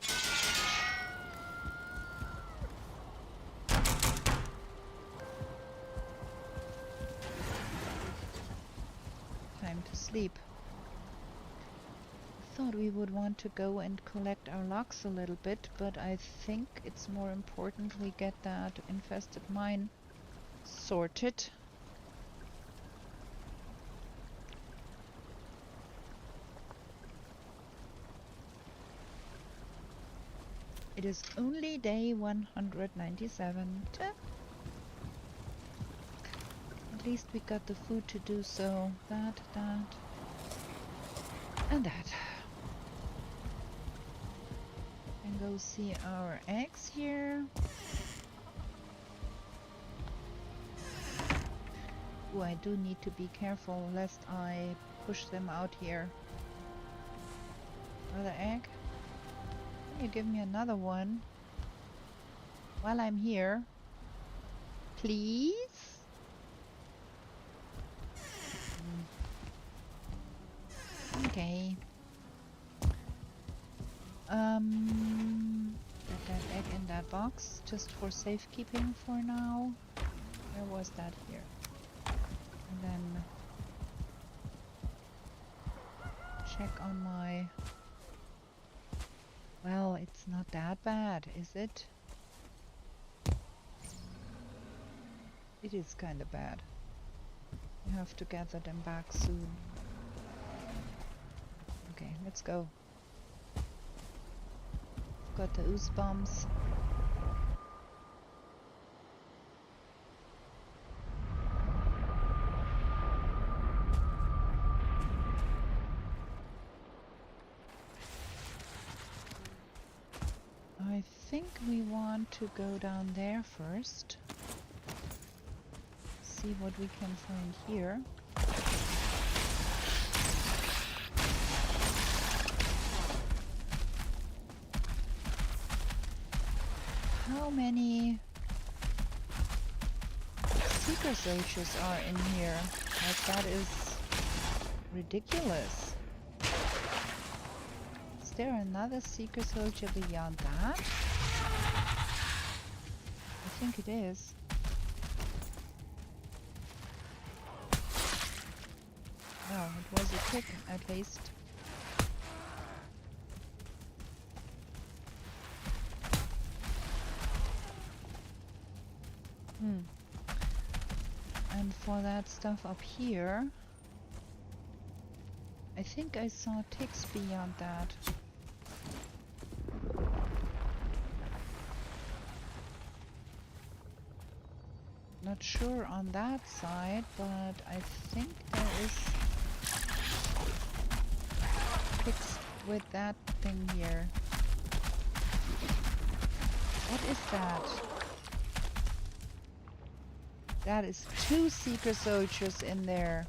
Time to sleep. Thought we would want to go and collect our logs a little bit, but I think it's more important we get that infested mine sorted. It is only day 197. At least we got the food to do so. That. And that. And go see our eggs here. Oh, I do need to be careful lest I push them out here. Another egg? Can you give me another one while I'm here? Please? Okay. Put that egg in that box just for safekeeping for now. Where was that? Here. And then check on my... Well, it's not that bad, is it? It is kind of bad. You have to gather them back soon. Okay, let's go. Got the ooze bombs. I think we want to go down there first. See what we can find here. How many seeker soldiers are in here? Like, that is ridiculous. Is there another seeker soldier beyond that? I think it is. No, it was a tick at least. And for that stuff up here, I think I saw ticks beyond that. Not sure on that side, but I think there is ticks with that thing here. What is that? That is 2 seeker soldiers in there.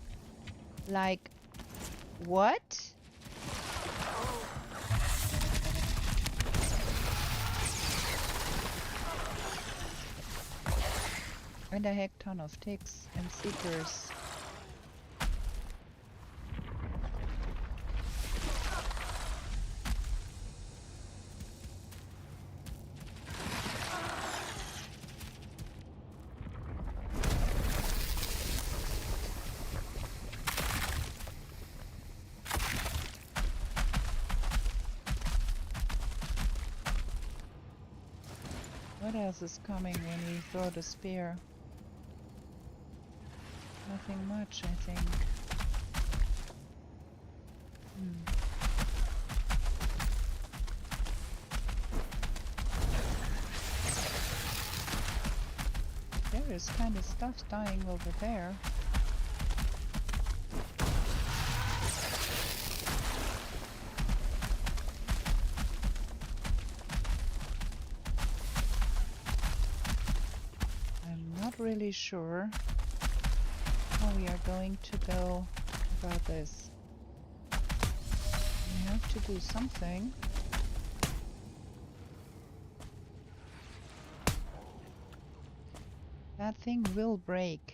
Like, what? And a heck ton of ticks and seekers. What else is coming when we throw the spear? Nothing much, I think. There is kind of stuff dying over there. I'm not really sure how we are going to go about this. We have to do something. That thing will break.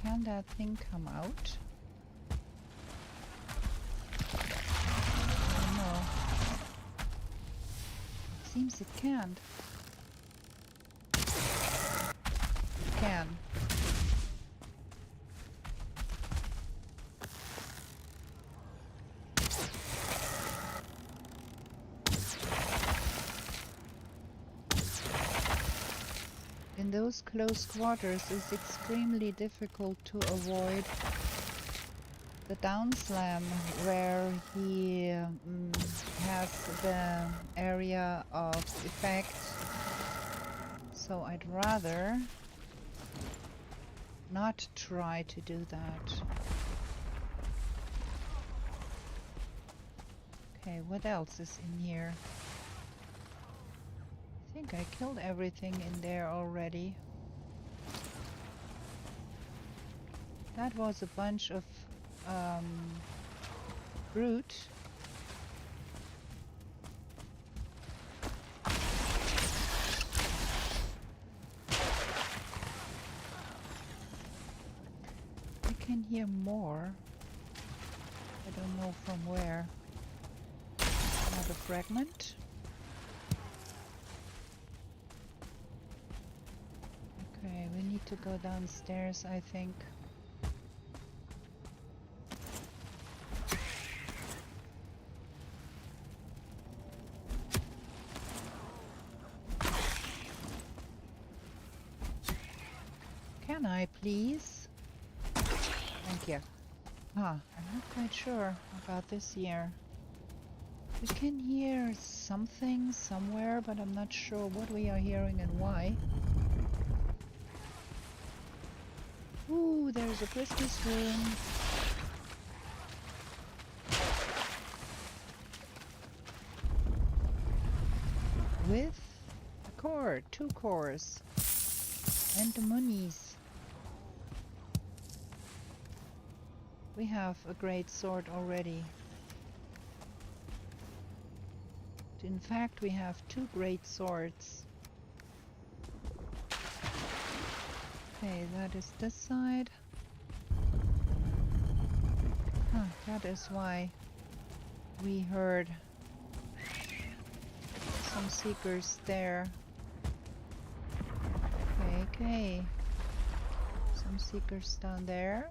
Can that thing come out? I don't know. Seems it can't. It can. In those close quarters, it's extremely difficult to avoid the down slam where he has the area of effect, so I'd rather not try to do that. Okay, what else is in here? I think I killed everything in there already. That was a bunch of brute. I can hear more. I don't know from where. Another fragment. Okay, we need to go downstairs, I think. Can I please? Thank you. Ah, I'm not quite sure about this here. We can hear something somewhere, but I'm not sure what we are hearing and why. Ooh, there's a Christmas room. With a core, 2 cores. And the monies. We have a great sword already. In fact, we have 2 great swords. Okay, that is this side. Huh, that is why we heard some seekers there. Okay. Some seekers down there.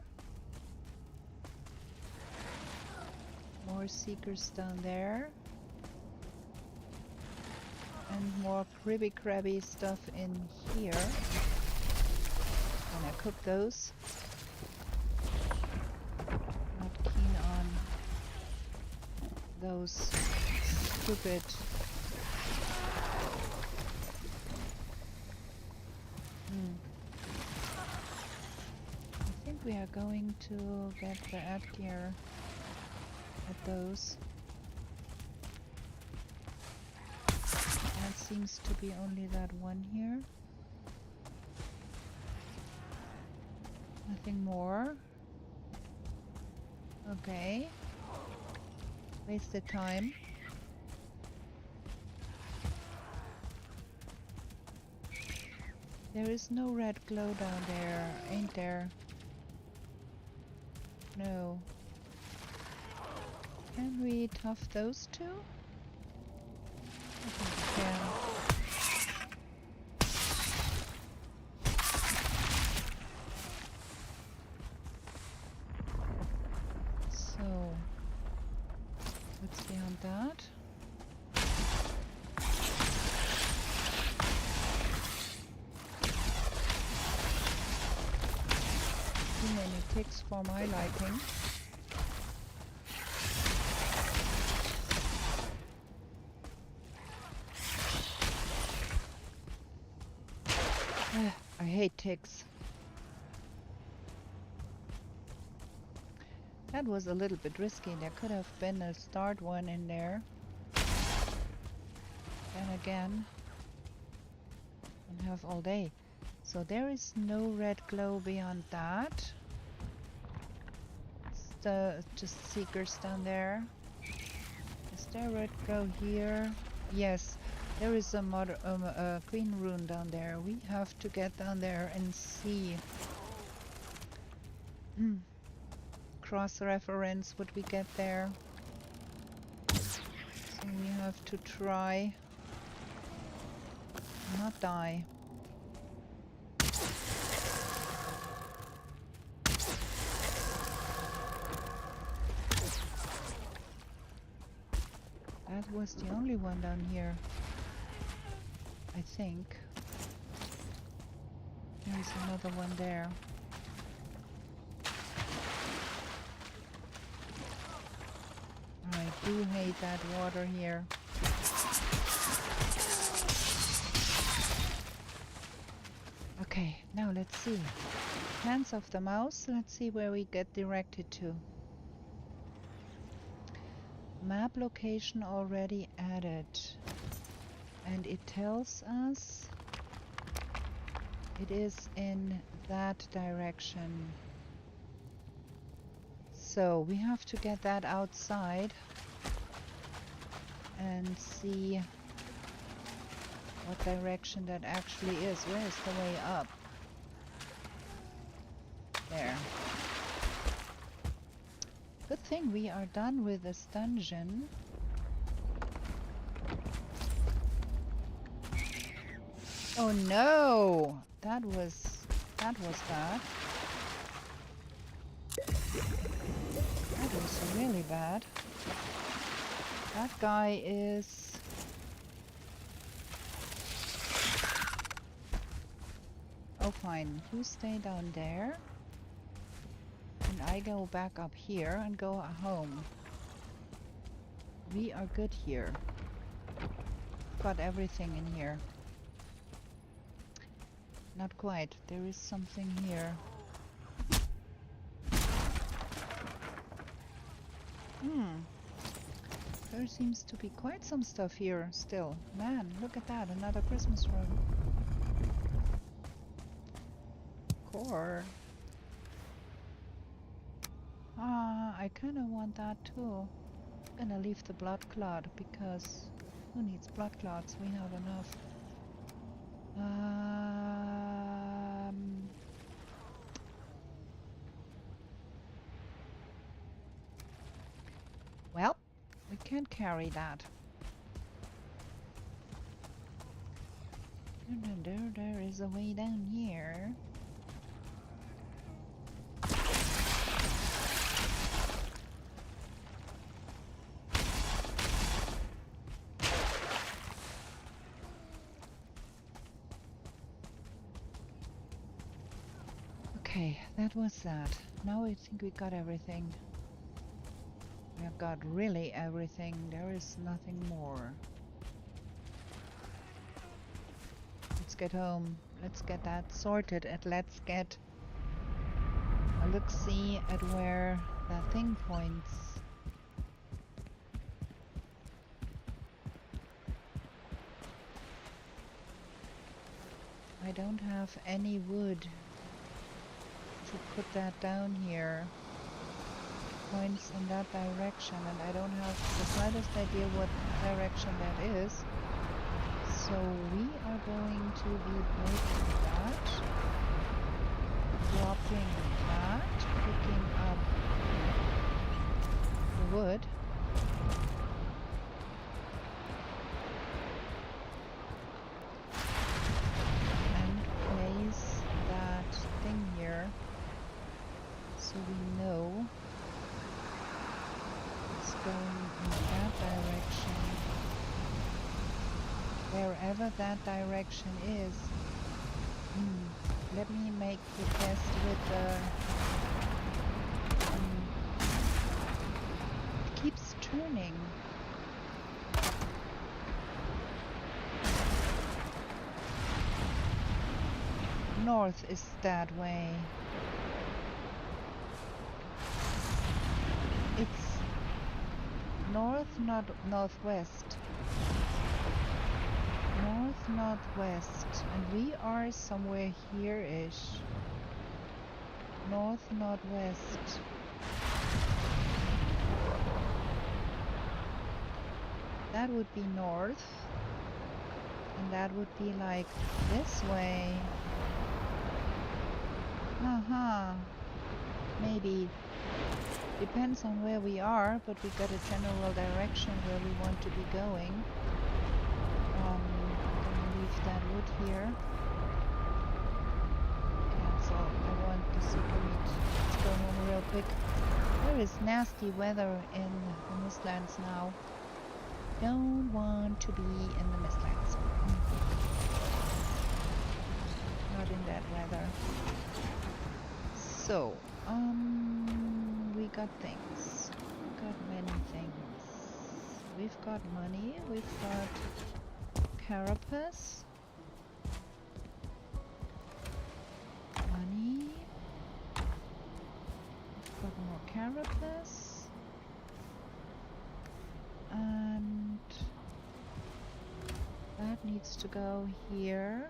More seekers down there. And more crabby stuff in here. Gonna cook those. Not keen on those stupid I think we are going to get the ad gear at those. That seems to be only that one here. Nothing more. Okay. Wasted time. There is no red glow down there, ain't there? No. Can we tough those two? I think we can. So, what's beyond that? Too many ticks for my liking. I hate ticks. That was a little bit risky. There could have been a start one in there. Then again, don't have all day. So there is no red glow beyond that. It's just seekers down there. Is there red glow here? Yes, there is a green rune down there. We have to get down there and see. Cross-reference what we get there. So we have to try not die. That was the only one down here, I think. There's another one there. I do hate that water here. Okay, now let's see. Hands off the mouse. Let's see where we get directed to. Map location already added. And it tells us it is in that direction. So we have to get that outside and see what direction that actually is. Where is the way up? There. Good thing we are done with this dungeon. Oh no! That was bad. That was really bad. That guy is... Oh fine, you stay down there. And I go back up here and go home. We are good here. Got everything in here. Not quite. There is something here. There seems to be quite some stuff here still. Man, look at that. Another Christmas room. Core. I kind of want that too. I'm gonna leave the blood clot because who needs blood clots? We have enough. Well, we can't carry that. There is a way down here. Okay, that was that. Now I think we got everything. We have got really everything. There is nothing more. Let's get home. Let's get that sorted and let's get a look-see at where that thing points. I don't have any wood to put that down here. Points in that direction, and I don't have the slightest idea what direction that is. So we are going to be breaking that, dropping that, picking up the wood. And place that thing here so we know it's going in that direction. Wherever that direction is. Let me make the test with the... it keeps turning. North is that way. It's north, not northwest. North, northwest. And we are somewhere here-ish. North, northwest. That would be north. And that would be like this way. Maybe. Depends on where we are, but we got a general direction where we want to be going. I'm gonna leave that wood here. Cancel. I want the secret. Let's go home real quick. There is nasty weather in the Mistlands now. Don't want to be in the Mistlands. Not in that weather. So, we got things. We got many things. we've got money, we've got carapace. Money. We've got more carapace. And that needs to go here.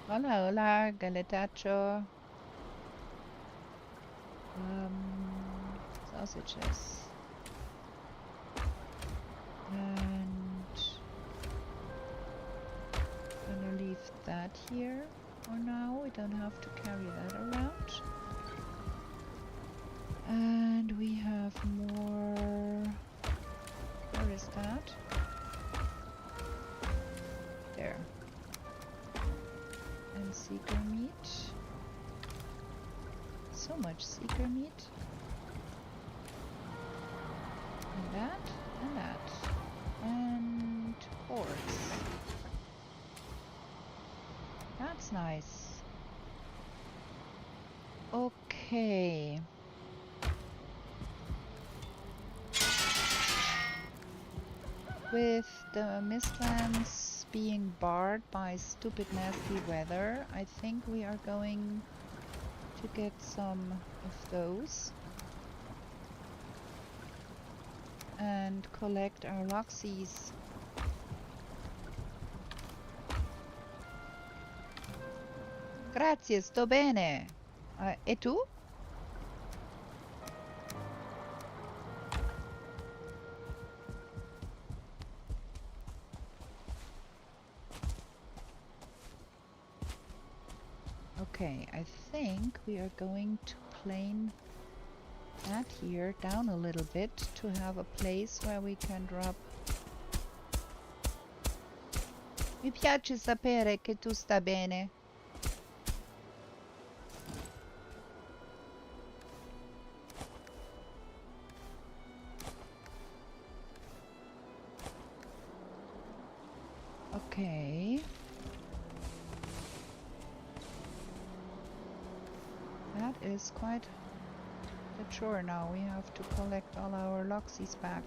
Hola, hola, galetacho. Sausages. And gonna leave that here for now. We don't have to carry that around. And we have more. Where is that? There. And seeker meat. So much seeker meat. And that, and that. And quartz. That's nice. Okay. With the Mistlands being barred by stupid nasty weather, I think we are going to get some of those and collect our Loxies. Grazie, sto bene. E tu? Okay, I think we are going to plane that here down a little bit to have a place where we can drop. Mi piace sapere che tu sta bene. Okay. That is quite the chore now. We have to collect all our Loxies back.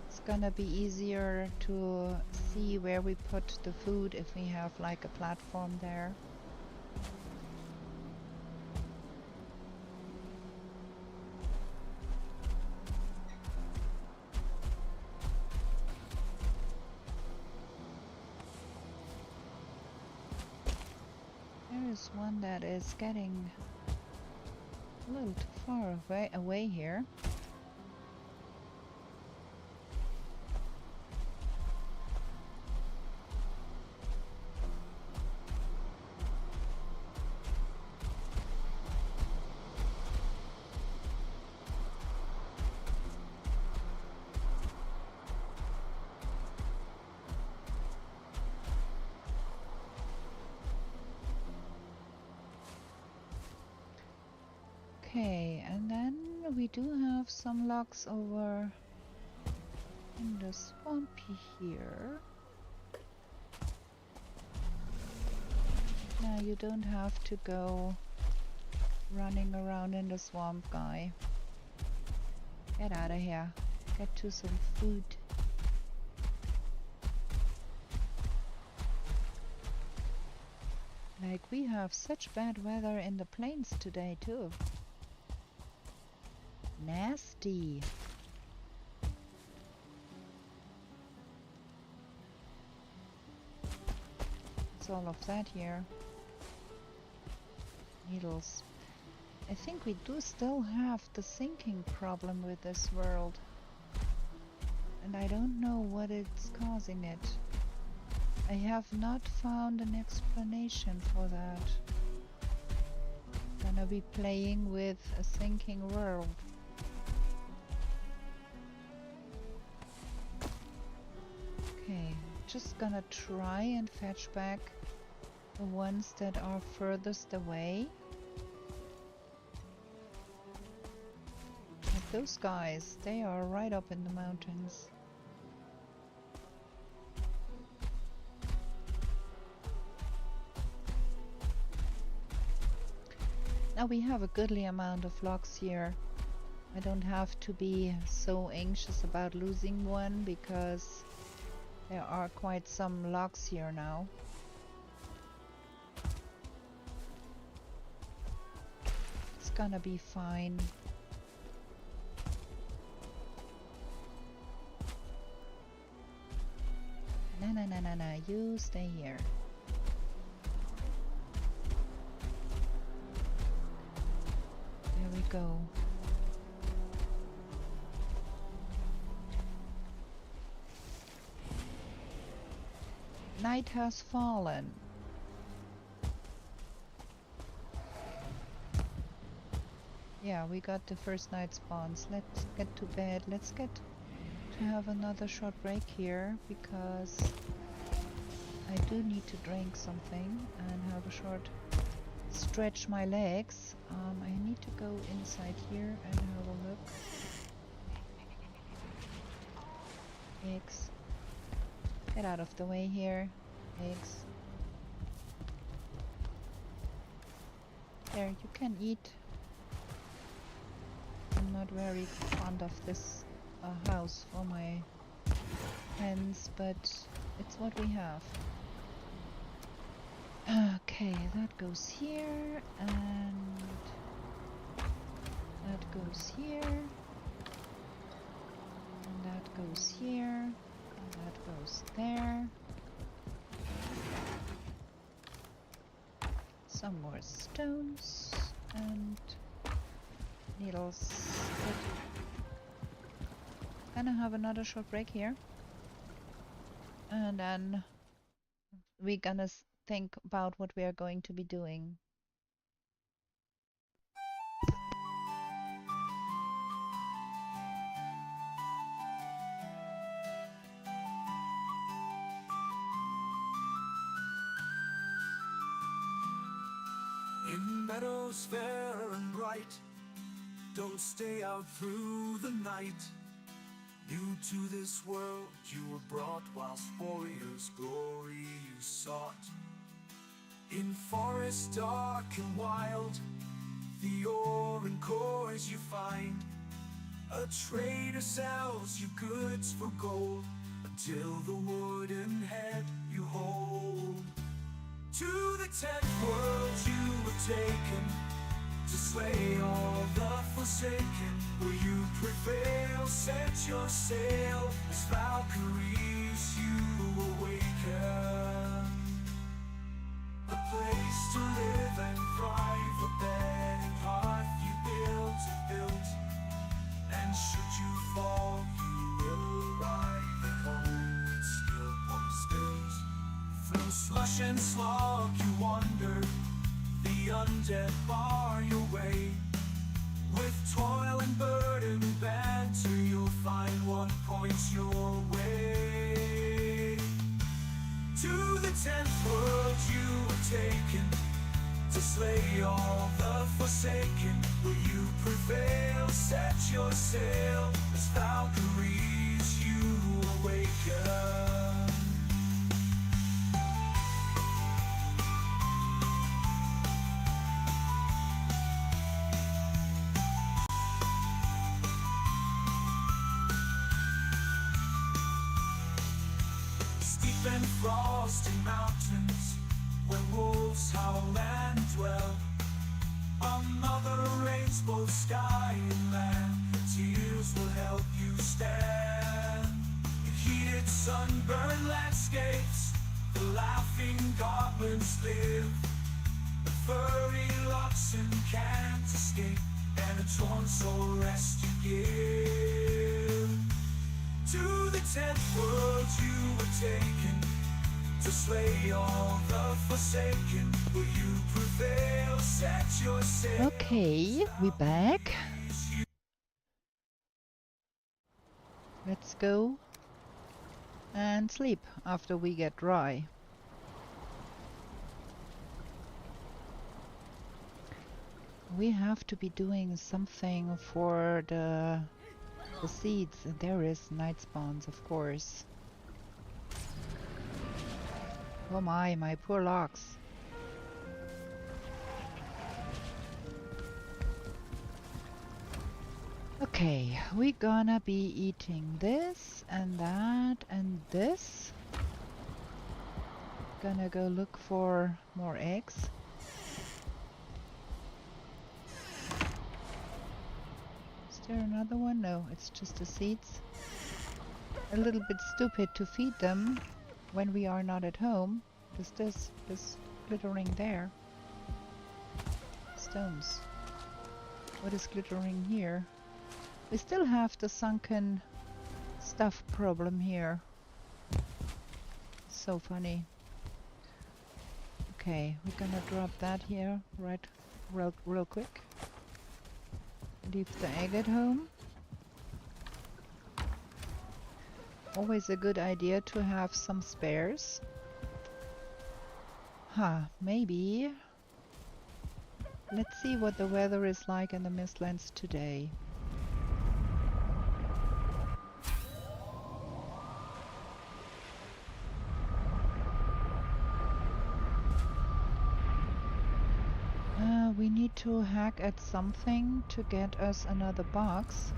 It's gonna be easier to see where we put the food if we have like a platform there. One that is getting a little too far away here. Okay, and then we do have some logs over in the swampy here. Now you don't have to go running around in the swamp, guy. Get out of here. Get to some food. Like, we have such bad weather in the plains today too. Nasty. What's all of that here? Needles. I think we do still have the sinking problem with this world. And I don't know what it's causing it. I have not found an explanation for that. Gonna be playing with a sinking world. Okay, just gonna try and fetch back the ones that are furthest away. Those guys, they are right up in the mountains. Now we have a goodly amount of logs here. I don't have to be so anxious about losing one because there are quite some logs here now. It's gonna be fine. No, you stay here. There we go. Night has fallen. Yeah, we got the first night spawns. Let's get to bed. Let's get to have another short break here because I do need to drink something and have a short stretch my legs. I need to go inside here and have a look. Eggs. Get out of the way here. Eggs. There, you can eat. I'm not very fond of this house for my hens, but it's what we have. Okay, that goes here, and that goes here, and that goes here, and that goes there. Some more stones and needles. Good. Gonna have another short break here, and then we're gonna think about what we are going to be doing. In meadows fair and bright, don't stay out through the night. New to this world you were brought, whilst warriors' glory you sought. In forests dark and wild, the ore and cores you find. A trader sells you goods for gold, until the wooden head you hold. To the 10th world you were taken, to slay all the forsaken. Will you prevail? Set your sail, as Valkyries you awaken. A place to live and thrive, a bed and hearth you built. And should you fall, you will arrive at home with skill upon skills. Through slush and slog you wander, the undead bar your way. With toil and burden banter, you'll find what points your way. To the 10th world you were taken, to slay all the forsaken. Will you prevail? Set your sail, as Valkyries you awaken. And frosty mountains, where wolves howl and dwell. Another rains both sky and land, tears will help you stand. In heated sunburned landscapes, the laughing goblins live. The furry oxen can't escape, and a torn soul rest you give. To the 10th world you were taken, to slay all the forsaken. Will you prevail? Set your sail. Okay, we back. Let's go and sleep after we get dry. we have to be doing something for the seeds. There is night spawns, of course. Oh my poor logs. Okay, we're gonna be eating this and that and this. Gonna go look for more eggs. Is there another one? No, it's just the seeds. A little bit stupid to feed them when we are not at home. There's this glittering there. Stones. What is glittering here? We still have the sunken stuff problem here. So funny. Okay, we're gonna drop that here real quick. Leave the egg at home. Always a good idea to have some spares. Maybe. Let's see what the weather is like in the Mistlands today. We need to hack at something to get us another box.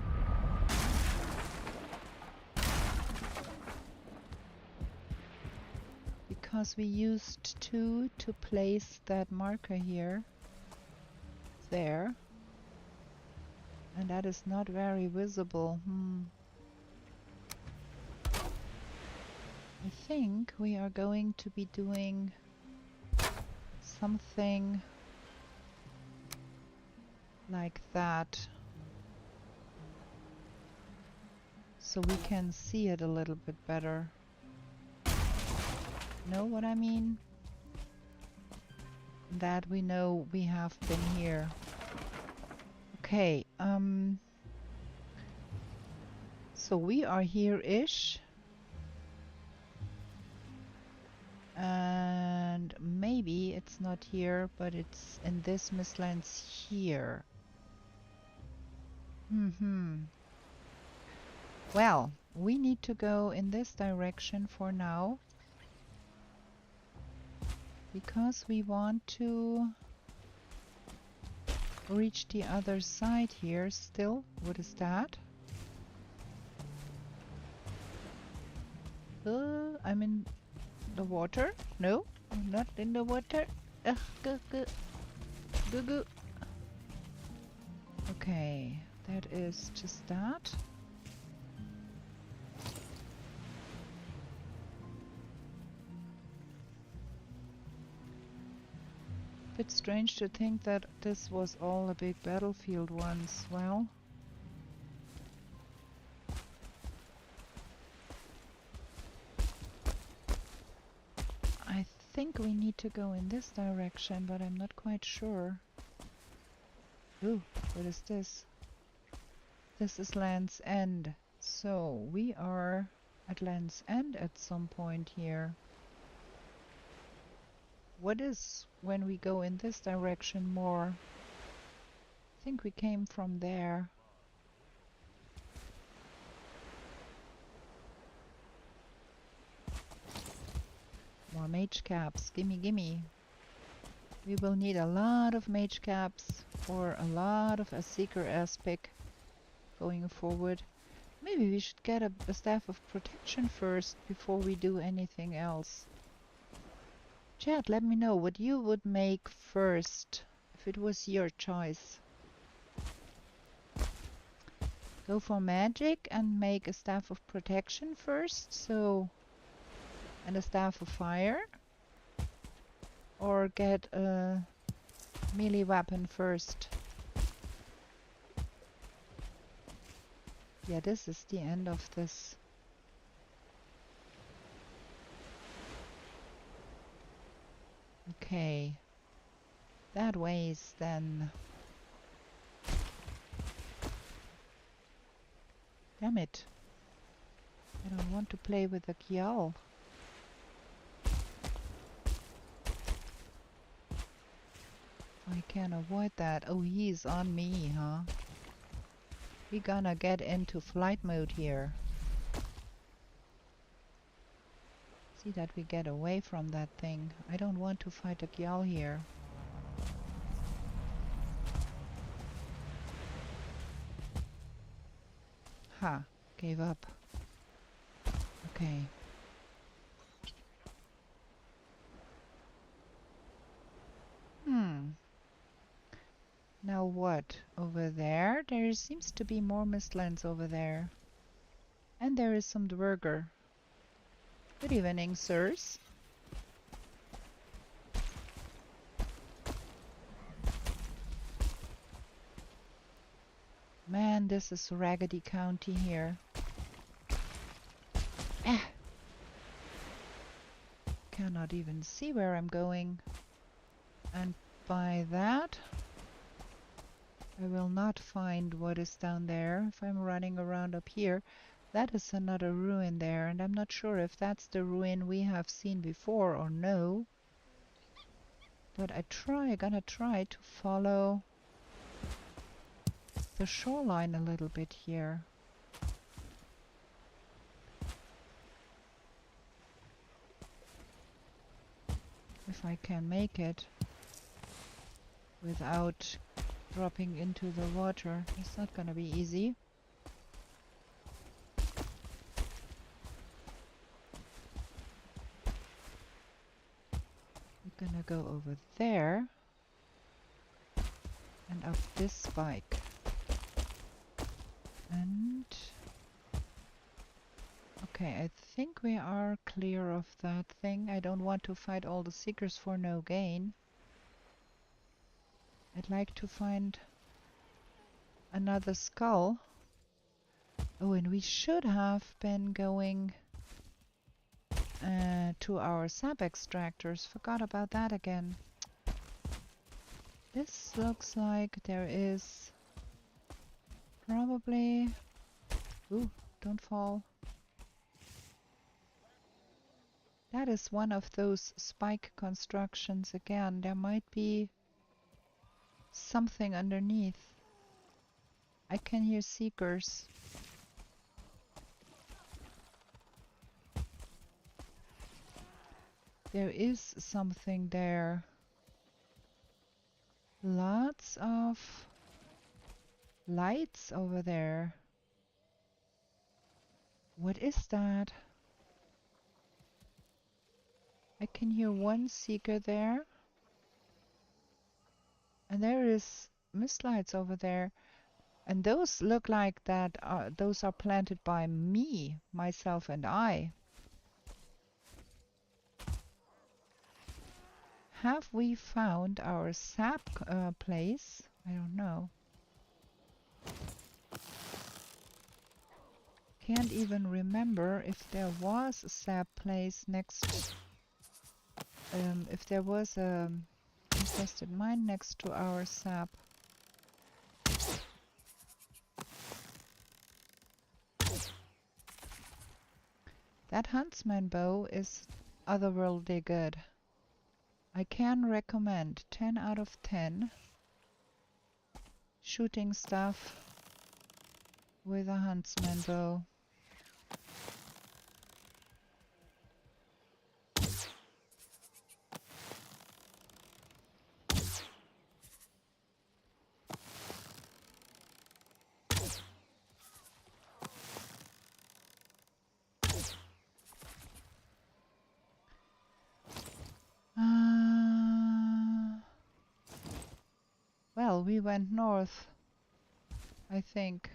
Because we used two to place that marker here. There. And that is not very visible. I think we are going to be doing something like that, so we can see it a little bit better. Know what I mean? That we know we have been here. Okay, so we are here-ish. And maybe it's not here, but it's in this Mistlands here. Well, we need to go in this direction for now. Because we want to reach the other side here still. What is that? I'm in the water? No, I'm not in the water. Go. Okay, that is just that. Bit strange to think that this was all a big battlefield once. Well, I think we need to go in this direction, but I'm not quite sure. Ooh, what is this? This is Land's End. So we are at Land's End at some point here. What is when we go in this direction more? I think we came from there. More mage caps. Gimme. We will need a lot of mage caps or a lot of a seeker aspect going forward. Maybe we should get a staff of protection first before we do anything else. Chat, let me know what you would make first if it was your choice. Go for magic and make a staff of protection first, and a staff of fire, or get a melee weapon first. Yeah, this is the end of this. Okay, that ways then. Damn it. I don't want to play with a Gyal. I can avoid that. Oh, he's on me, huh? We gonna get into flight mode here. See that we get away from that thing. I don't want to fight a gyal here. Ha, gave up. Okay. Now what? Over there? There seems to be more mistlands over there. And there is some dwerger. Good evening, sirs. Man, this is Raggedy County here. Ah! Cannot even see where I'm going. And by that, I will not find what is down there if I'm running around up here. That is another ruin there, and I'm not sure if that's the ruin we have seen before or no. But gonna try to follow the shoreline a little bit here. If I can make it without dropping into the water. It's not gonna be easy. We're gonna go over there and up this spike. And okay, I think we are clear of that thing. I don't want to fight all the seekers for no gain. I'd like to find another skull. Oh, and we should have been going to our sap extractors. Forgot about that again. This looks like there is probably... Ooh, don't fall. That is one of those spike constructions again. There might be something underneath. I can hear seekers. There is something there. Lots of lights over there. What is that? I can hear one seeker there. And there is mist lights over there. And those look like that those are planted by me, myself and I. Have we found our sap place? I don't know. Can't even remember if there was a sap place next. If there was a infested mine next to our sap. That huntsman bow is otherworldly good. I can recommend 10 out of 10 shooting stuff with a huntsman bow. Well, we went north, I think.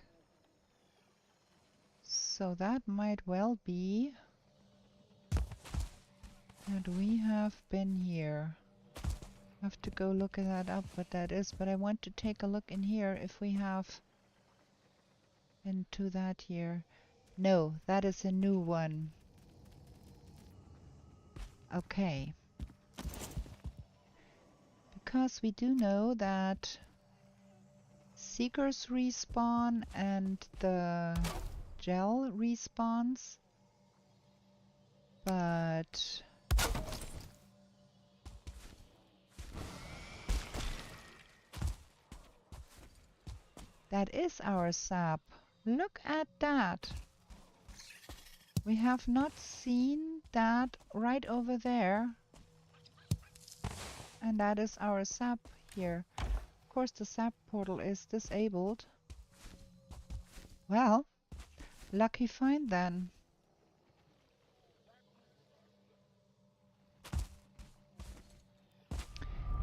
So that might well be that we have been here. Have to go look at that up, what that is, but I want to take a look in here if we have into that here. No, that is a new one. Okay. Because we do know that Seekers respawn and the gel respawns, but That is our sap. Look at that. We have not seen that right over there. And that is our sap here. Of course, the sap portal is disabled. Well, lucky find then.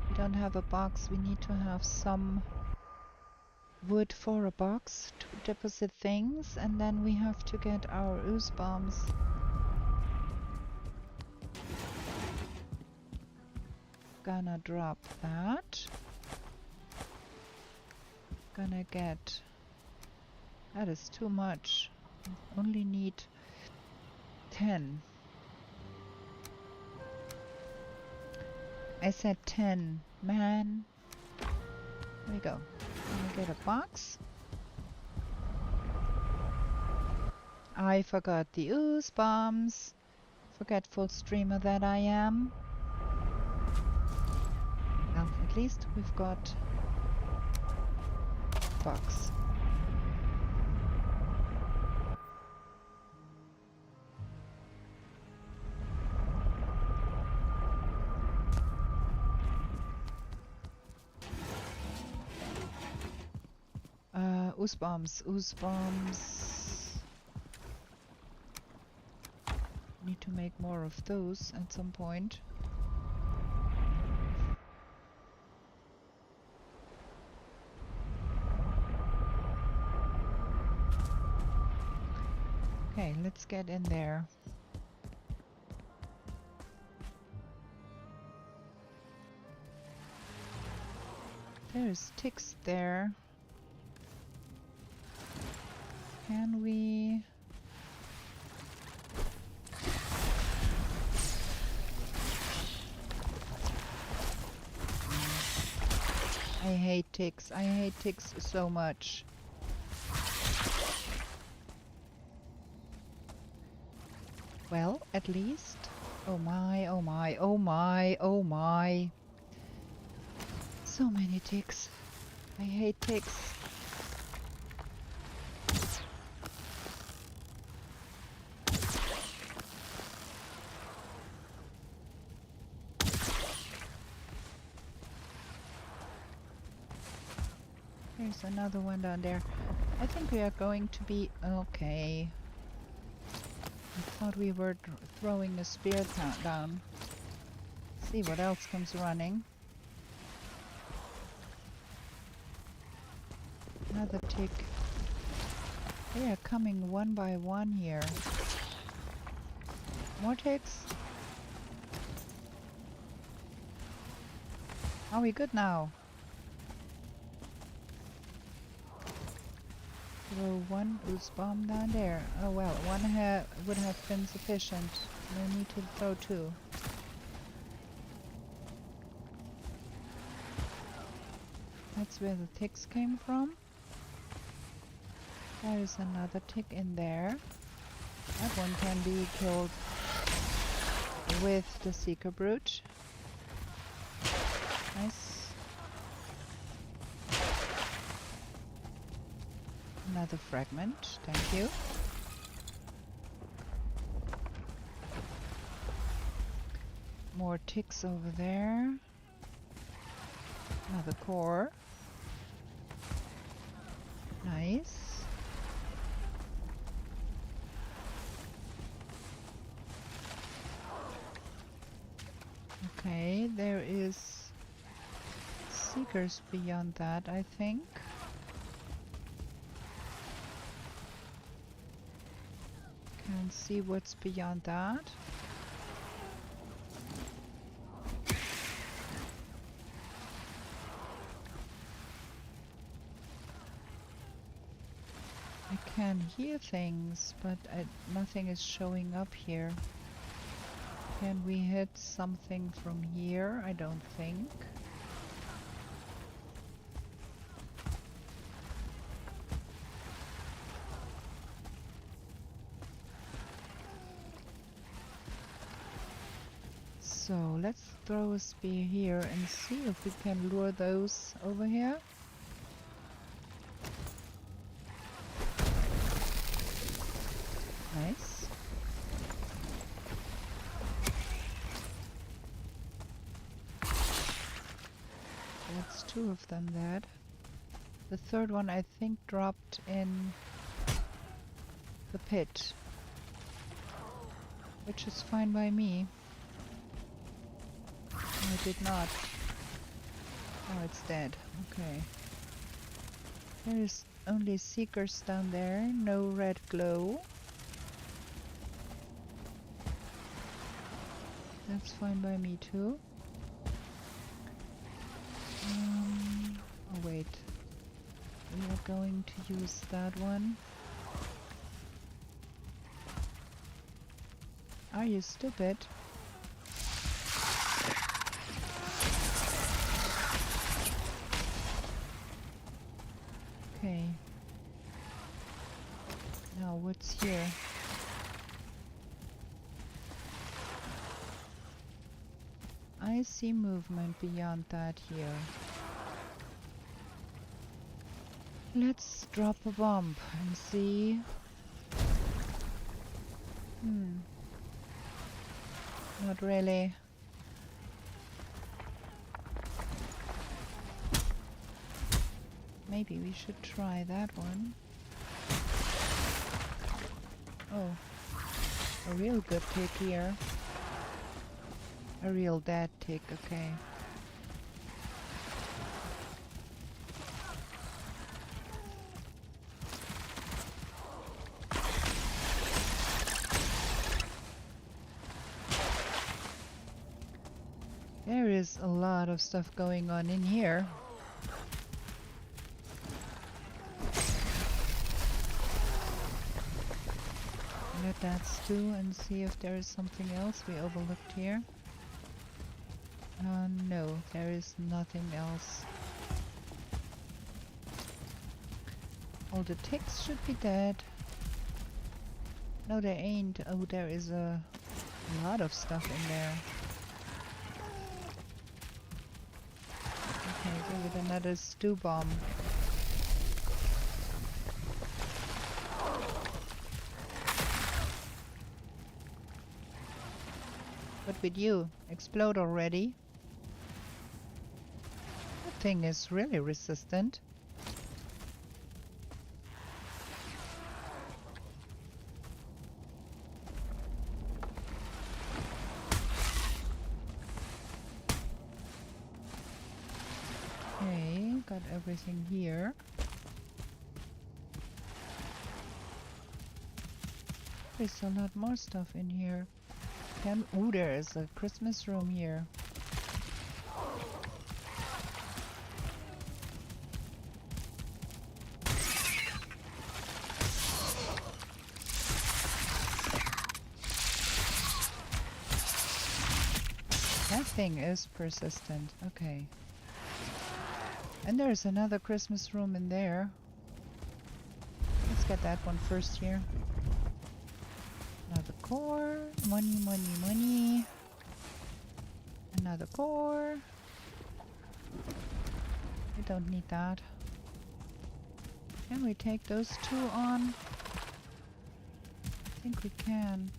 We don't have a box. We need to have some wood for a box to deposit things, and then we have to get our ooze bombs. Gonna drop that. Gonna get... That is too much. Only need 10. I said 10. Man. There we go. Gonna get a box. I forgot the ooze bombs. Forgetful streamer that I am. Well, at least we've got a box. Ooze bombs, ooze bombs. Need to make more of those at some point. Okay, let's get in there. There's ticks there. Can we... I hate ticks. I hate ticks so much. Well, at least... Oh my, oh my, oh my, oh my. So many ticks. I hate ticks. There's another one down there. I think we are going to be okay. I thought we were throwing a spear down. See what else comes running. Another tick. They are coming one by one here. More ticks. Are we good now? Throw one ooze bomb down there. Oh well, one would have been sufficient. No need to throw two. That's where the ticks came from. There is another tick in there. That one can be killed with the Seeker Brute. Nice. Another fragment, thank you. More ticks over there. Another core. Nice. Okay, there is seekers beyond that, I think. Can't see what's beyond that. I can hear things, but nothing is showing up here. Can we hit something from here? I don't think. So let's throw a spear here and see if we can lure those over here. two of them dead. The third one I think dropped in the pit, which is fine by me. I did not. Oh, it's dead. Okay. There is only seekers down there, no red glow. That's fine by me too. Oh wait. We are going to use that one. Are you stupid? Okay. Now what's here? I see movement beyond that here. Let's drop a bomb and see. Not really. Maybe we should try that one. Oh, a real good tick here. A real dead tick, okay. There is a lot of stuff going on in here. Let that stew and see if there is something else we overlooked here. No, there is nothing else. All the ticks should be dead. No, there ain't. Oh, there is a lot of stuff in there. Okay, give it another stew bomb. What with you? Explode already? That thing is really resistant. Okay, got everything here. There's a lot more stuff in here. Ooh, there is a Christmas room here. That thing is persistent. Okay. And there's another Christmas room in there. Let's get that one first here. Another core. Money, money, money. Another core. We don't need that. Can we take those two on? I think we can.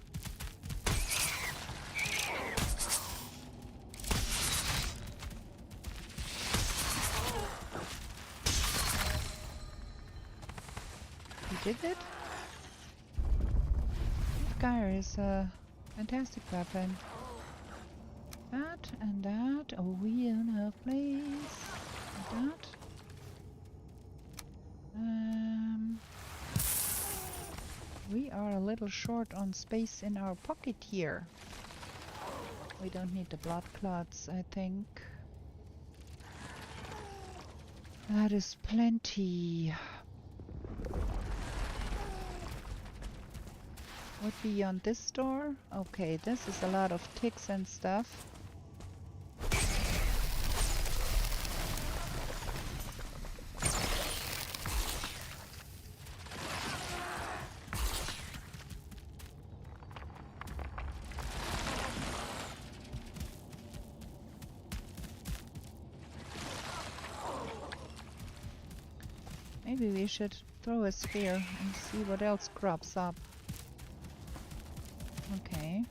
We did it? Gyre is a fantastic weapon. That and that. Oh, we don't have place. And that. We are a little short on space in our pocket here. We don't need the blood clots, I think. That is plenty. What beyond this door? Okay, this is a lot of ticks and stuff. Maybe we should throw a spear and see what else crops up. Okay.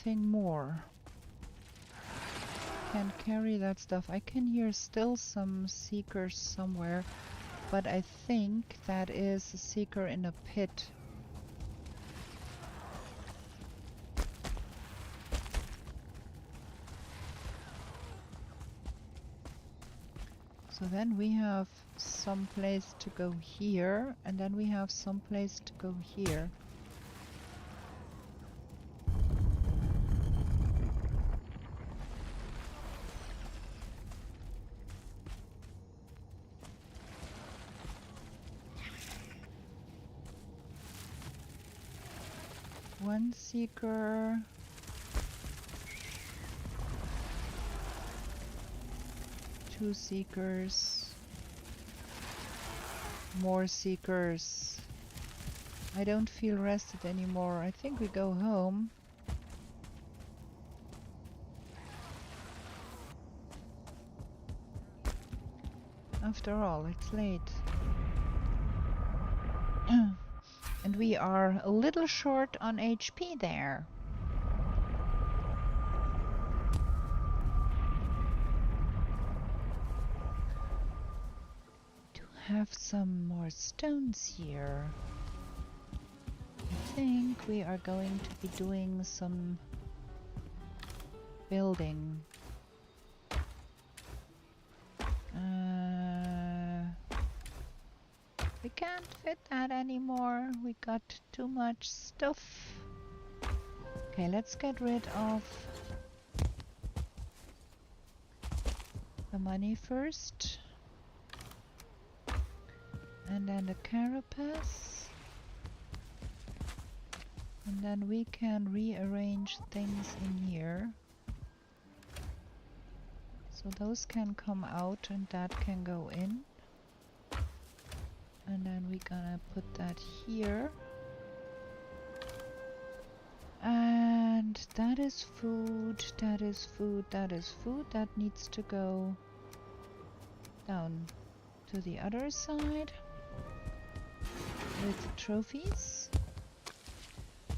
anything more. Can't carry that stuff. I can hear still some seekers somewhere, but I think that is a seeker in a pit. So then we have some place to go here, and then we have some place to go here. One seeker. Two seekers. More seekers. I don't feel rested anymore. I think we go home. After all, it's late. And we are a little short on HP there. To have some more stones here. I think we are going to be doing some building. We can't fit that anymore. We got too much stuff. Okay, let's get rid of the money first. And then the carapace. And then we can rearrange things in here. So those can come out and that can go in. And then we're gonna put that here. And that is food, that is food, that is food. That needs to go down to the other side with trophies.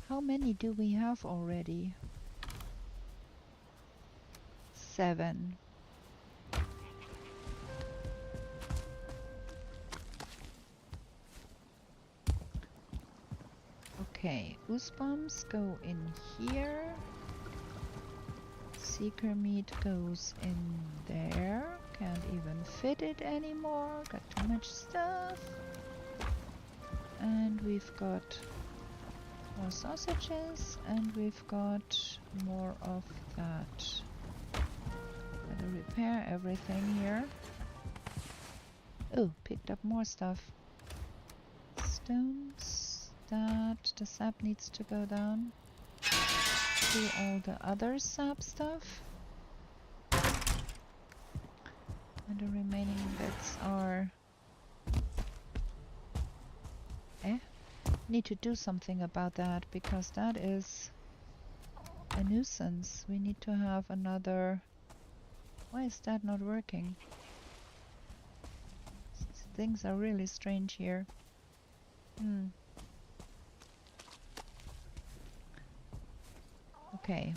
How many do we have already? 7. Okay, goosebumps go in here. Seeker meat goes in there. Can't even fit it anymore. Got too much stuff. And we've got more sausages, and we've got more of that. Gotta repair everything here. Oh, picked up more stuff. Stones. That the sap needs to go down to all the other sap stuff, and the remaining bits are need to do something about that, because that is a nuisance. We need to have another. Why is that not working? Things are really strange here. Okay.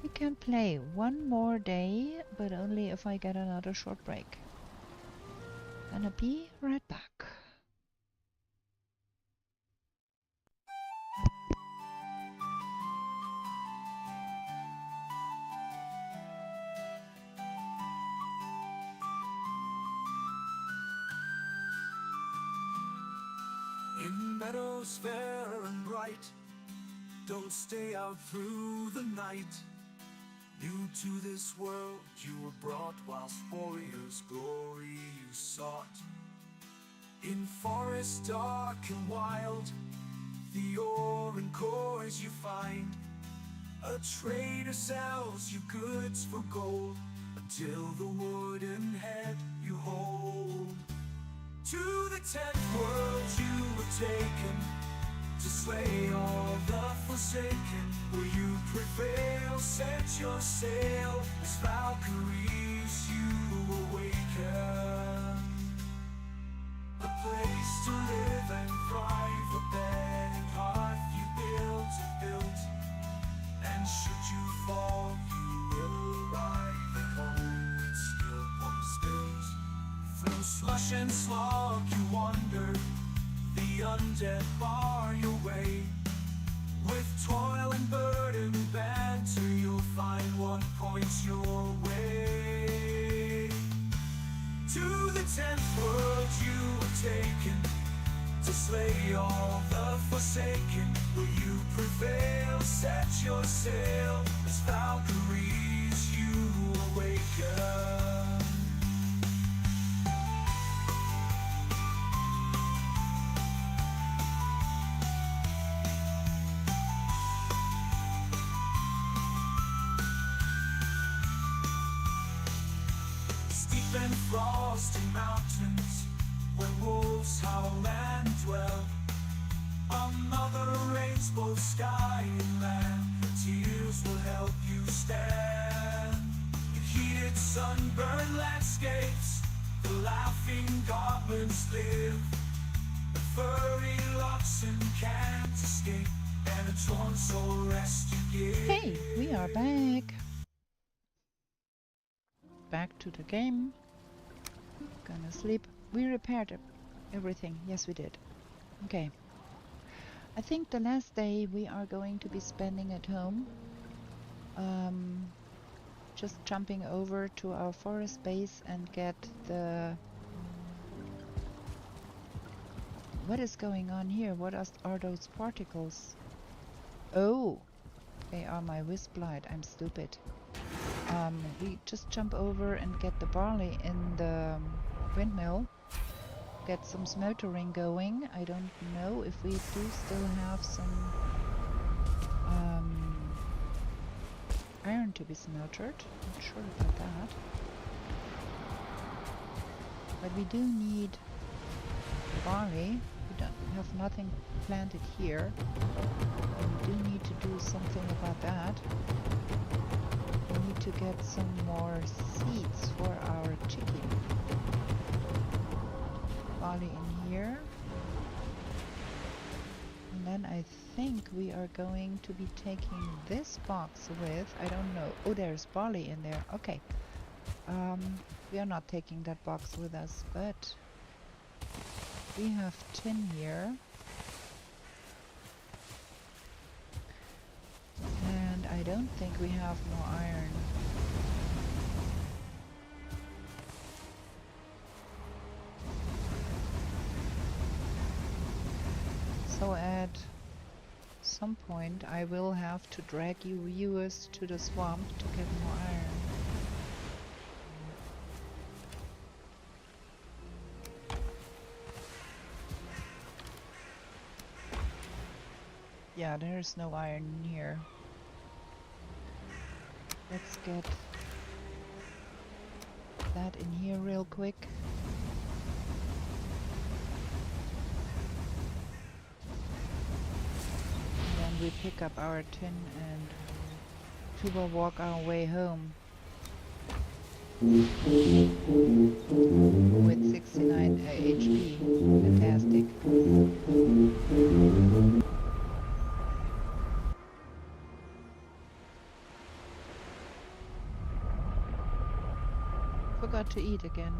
We can play one more day, but only if I get another short break. Gonna be right back. In meadows fair and bright, don't stay out through the night. New to this world you were brought, whilst warriors' glory you sought. In forests dark and wild, the ore and cores you find. A trader sells you goods for gold, until the wooden head you hold. To the 10th world you were taken, to slay all the forsaken. Will you prevail? Set your sail, as Valkyries you awaken. The place to live and thrive, a bed and hearth you built, and should you fall, you will arrive at home with steel pumps built. Through slush and slog you wander, the undead bar your way. With toil and burden banter, you'll find what points your way. To the 10th world you were taken, to slay all the forsaken. Will you prevail? Set your sail, as Valkyries you awaken. Steep and frosty mountains, where wolves howl and dwell. Another rains both sky and land, tears will help you stand. In heated sunburned landscapes, the laughing goblins live. The furry oxen can't escape, and a torn soul rest you give. Hey, we are back. Back to the game. Gonna sleep. We repaired everything. Yes, we did. Okay. I think the last day we are going to be spending at home. Just jumping over to our forest base and get the... What is going on here? What are those particles? Oh! They are my wisp light. I'm stupid. We just jump over and get the barley in the windmill. Get some smeltering going. I don't know if we do still have some iron to be smeltered. Not sure about that. But we do need barley. We don't have nothing planted here. We do need to do something about that. We need to get some more seeds for our chicken. Barley in here. And then I think we are going to be taking this box with, I don't know. Oh, there's barley in there. Okay. We are not taking that box with us, but we have tin here. And I don't think we have more iron. So at some point I will have to drag you viewers to the swamp to get more iron. Yeah, there's no iron in here. Let's get that in here real quick. And then we pick up our tin and tuba walk our way home. With 69 HP. Fantastic. Forgot to eat again.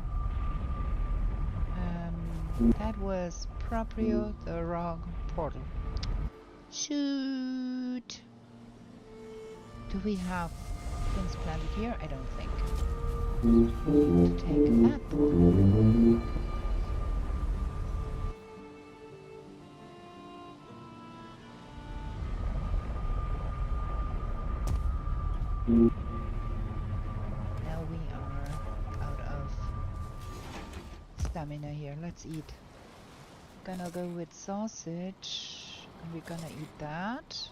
That was proprio the wrong portal. Shoot! Do we have things planted here? I don't think. To take that one. Now we are out of stamina here. Let's eat. Gonna go with sausage. And we're gonna eat that.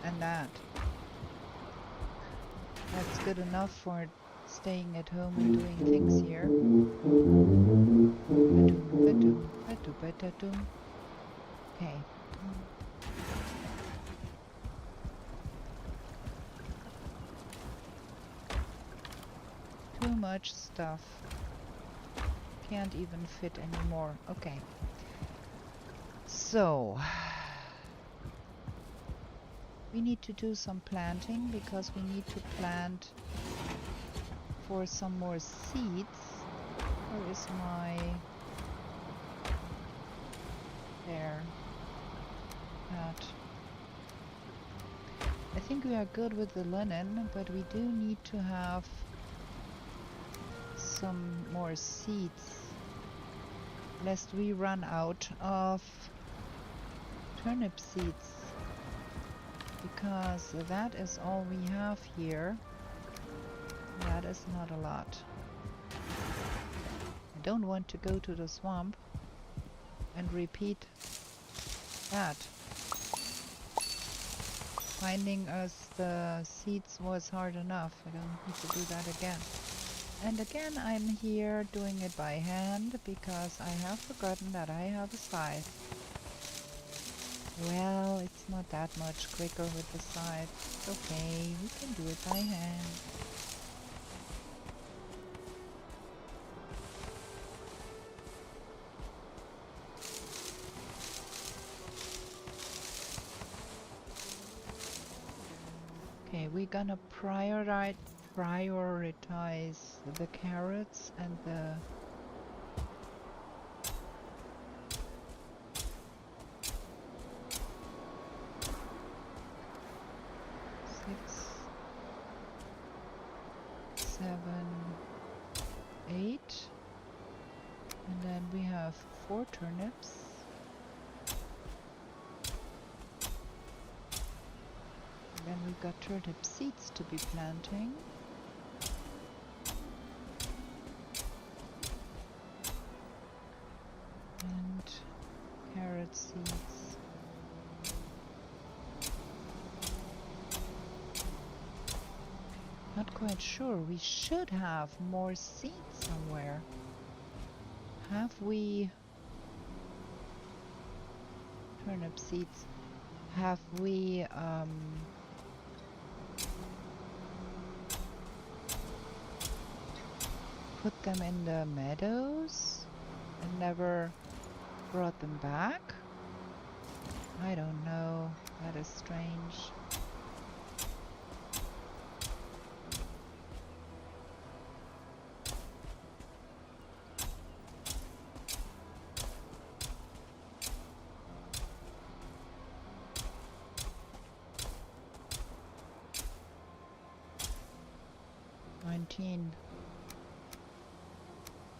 And that. That's good enough for staying at home and doing things here. Okay. 2 much stuff. Can't even fit anymore. Okay. So we need to do some planting because we need to plant for some more seeds. Where is my... There. That. I think we are good with the linen, but we do need to have some more seeds, lest we run out of turnip seeds, because that is all we have here. That is not a lot. I don't want to go to the swamp and repeat that. Finding us the seeds was hard enough. I don't need to do that again. And again, I'm here doing it by hand because I have forgotten that I have a scythe. Well, it's not that much quicker with the scythe. It's okay, we can do it by hand. Okay, we're gonna prioritize the carrots and the six, 7, 8, and then we have 4 turnips. Then we've got turnip seeds to be planting. And carrot seeds. Not quite sure. We should have more seeds somewhere. Have we... turnip seeds. Have we put them in the meadows and never brought them back? I don't know. That is strange.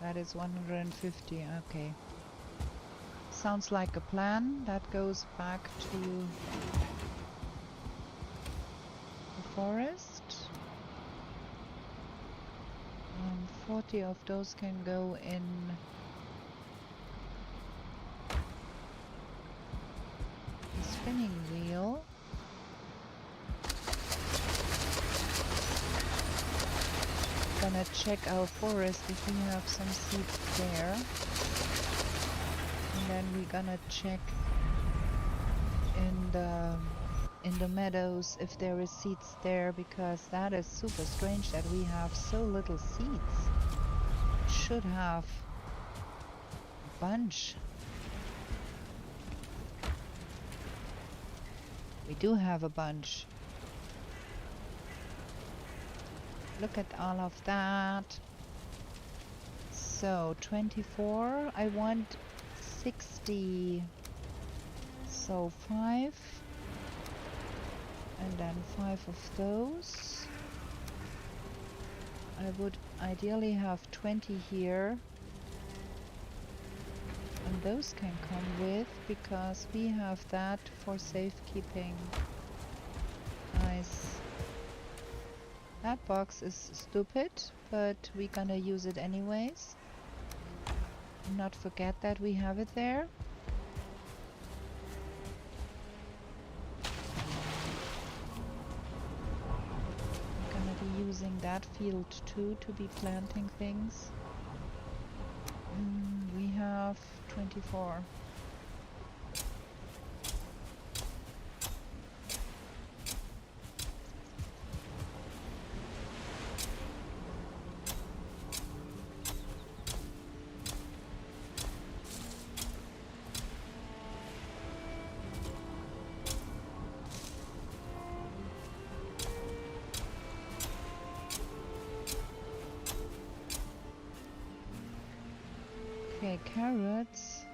That is 150, okay. Sounds like a plan. That goes back to the forest. 40 of those can go in the spinning wheel. Gonna check our forest if we have some seeds there, and then we're gonna check in the meadows if there is seeds there, because that is super strange that we have so little seeds. Should have a bunch. We do have a bunch. Look at all of that. So 24, I want 60, so 5, and then 5 of those. I would ideally have 20 here, and those can come with because we have that for safekeeping. Nice. That box is stupid, but we're gonna use it anyways. Not forget that we have it there. I'm gonna be using that field too to be planting things. We have 24. Okay, carrots.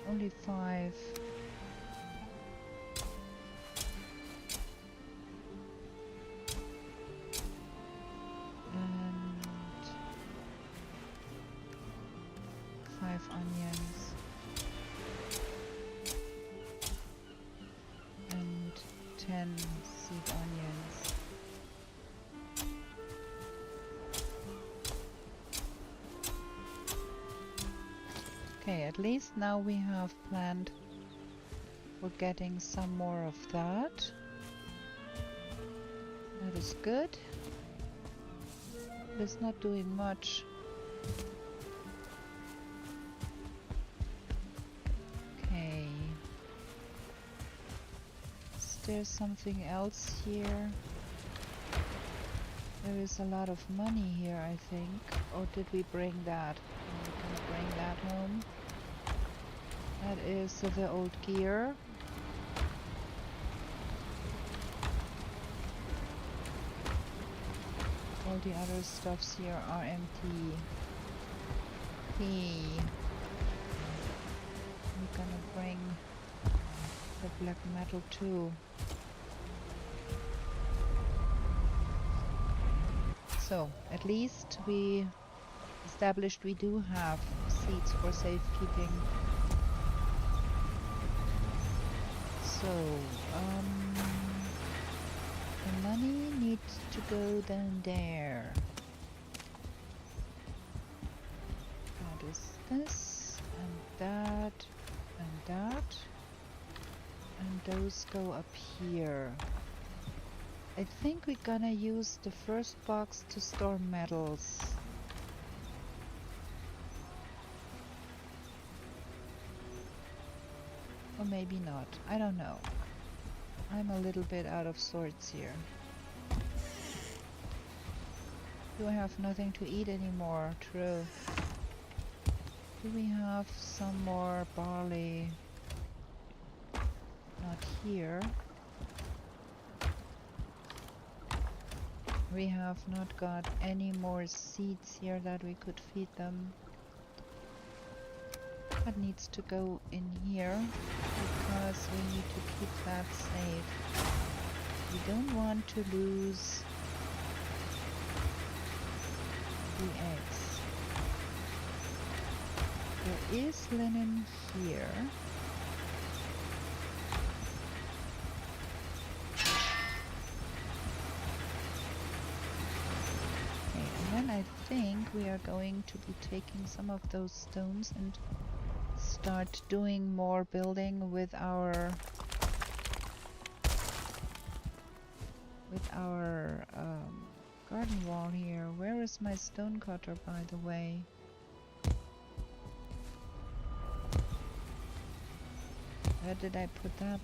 Only 5. And 5 onions. And 10 seed onions. Okay, at least now we have planned for getting some more of that. That is good. But it's not doing much. Okay. Is there something else here? There is a lot of money here, I think. Or did we bring that? We're gonna bring that home. That is the old gear. All the other stuffs here are empty. Okay. We're gonna bring the black metal too. So, at least we established we do have seeds for safekeeping. So, the money needs to go down there. That is this, and that, and that. And those go up here. I think we're gonna use the first box to store metals. Or maybe not. I don't know. I'm a little bit out of sorts here. Do I have nothing to eat anymore? True. Do we have some more barley? Not here. We have not got any more seeds here that we could feed them. That needs to go in here because we need to keep that safe. We don't want to lose the eggs. There is linen here. Okay, and then I think we are going to be taking some of those stones and start doing more building with our garden wall here. Where is my stone cutter, by the way? Where did I put that?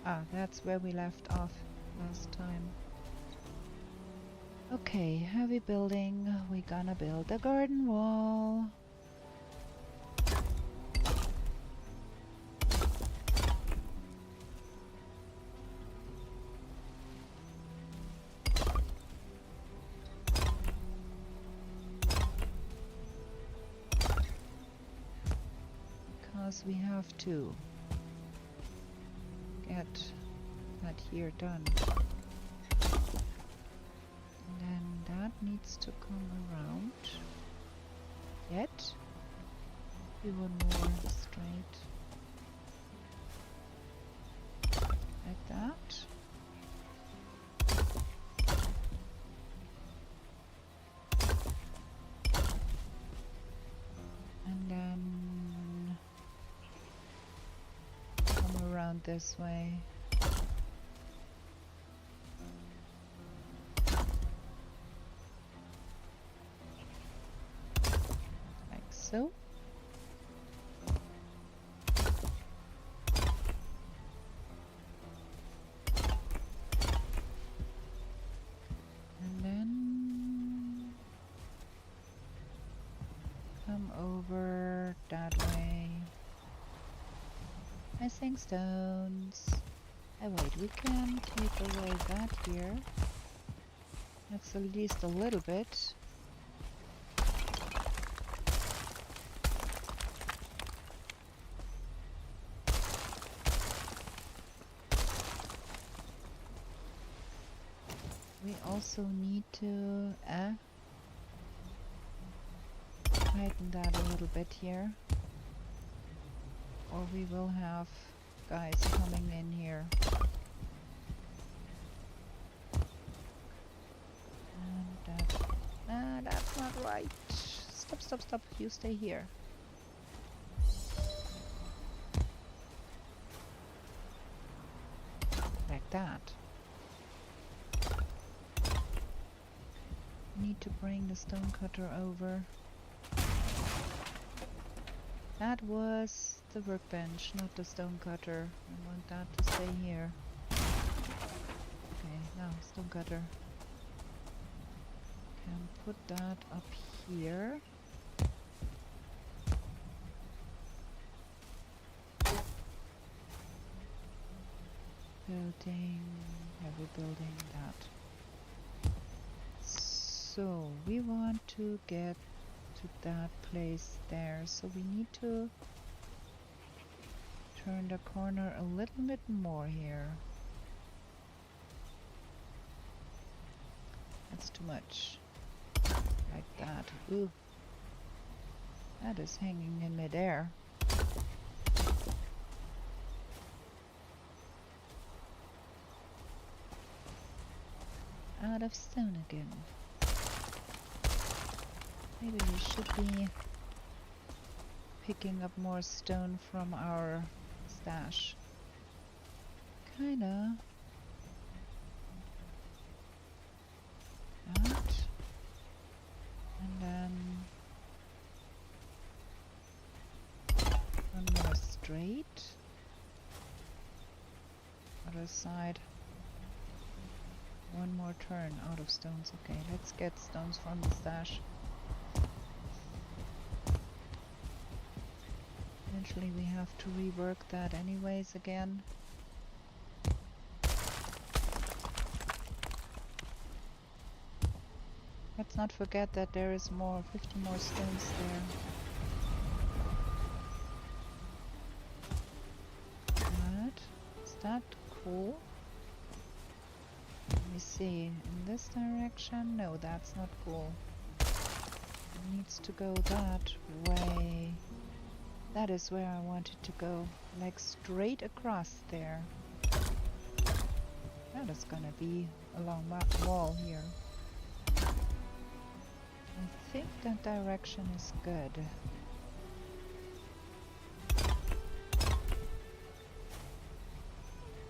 Ah, that's where we left off last time. Okay, heavy building. We're gonna build a garden wall. Because we have to get that here done. That needs to come around. Yet. Be one more straight. Like that. And then come around this way. So, and then come over that way. Missing stones. Oh wait, we can take away that here. That's at least a little bit. also need to tighten that a little bit here, or we will have guys coming in here. And that's not right. Stop, stop, stop. You stay here. Like that. Need to bring the stone cutter over. That was the workbench, not the stone cutter. I want that to stay here. Okay, now stone cutter. Can put that up here. Building, heavy building that. So we want to get to that place there, so we need to turn the corner a little bit more here. That's too much. Like that. Ooh. That is hanging in midair. Out of stone again. Maybe we should be picking up more stone from our stash. Kinda. That. And then one more straight. Other side. One more turn out of stones. Okay, let's get stones from the stash. Eventually we have to rework that anyways again. Let's not forget that there is 50 more stones there. Good. Is that cool? Let me see. In this direction? No, that's not cool. It needs to go that way. That is where I wanted to go. Like straight across there. That is gonna be along that wall here. I think that direction is good.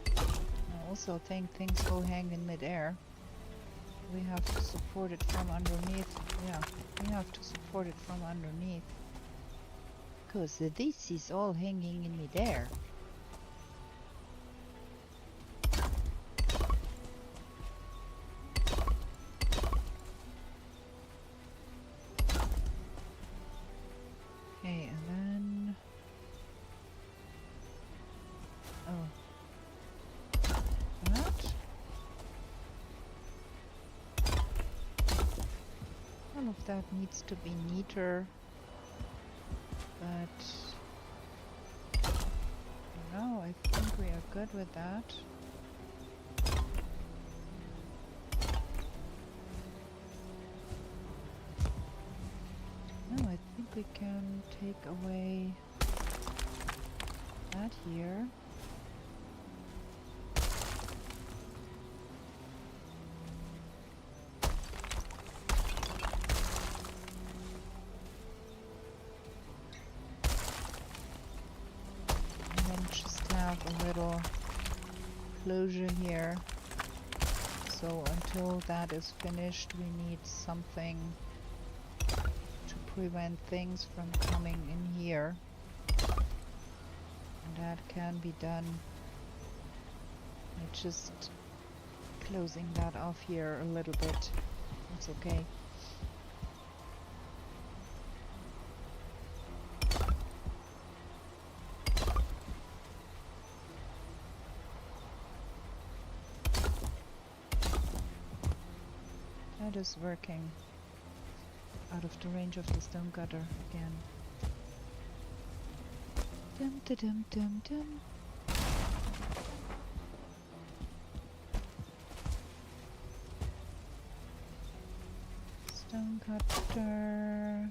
I also think things will hang in midair. We have to support it from underneath. Yeah, we have to support it from underneath. Because this is all hanging in midair. Okay, and then... Oh. That? All of that needs to be neater. But no, I think we are good with that. No, I think we can take away that here. A little closure here, so until that is finished we need something to prevent things from coming in here, and that can be done by just closing that off here a little bit. That's okay. That is working out of the range of the stone cutter again. Dum da dum dum dum. Cutter.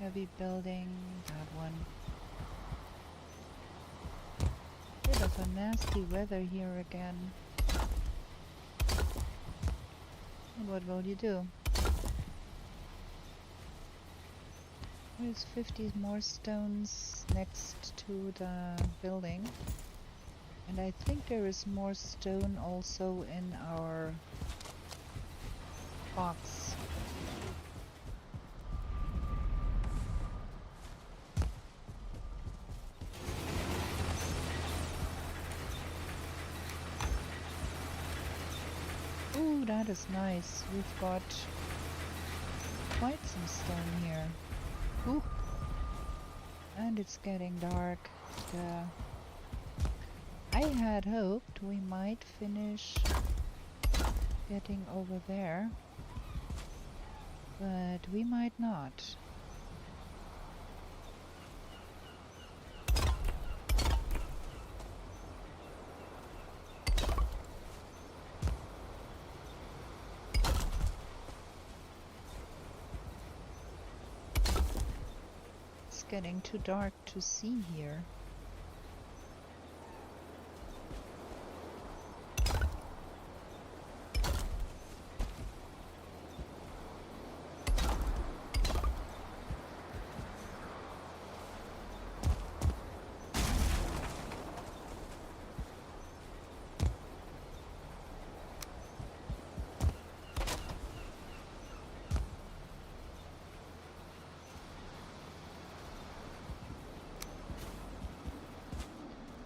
Heavy building, that one. Bit of a nasty weather here again. And what will you do? There's 50 more stones next to the building. And I think there is more stone also in our box. Ooh, that is nice. We've got quite some stone here. Ooh. And it's getting dark. I had hoped we might finish getting over there, but we might not. It's getting too dark to see here.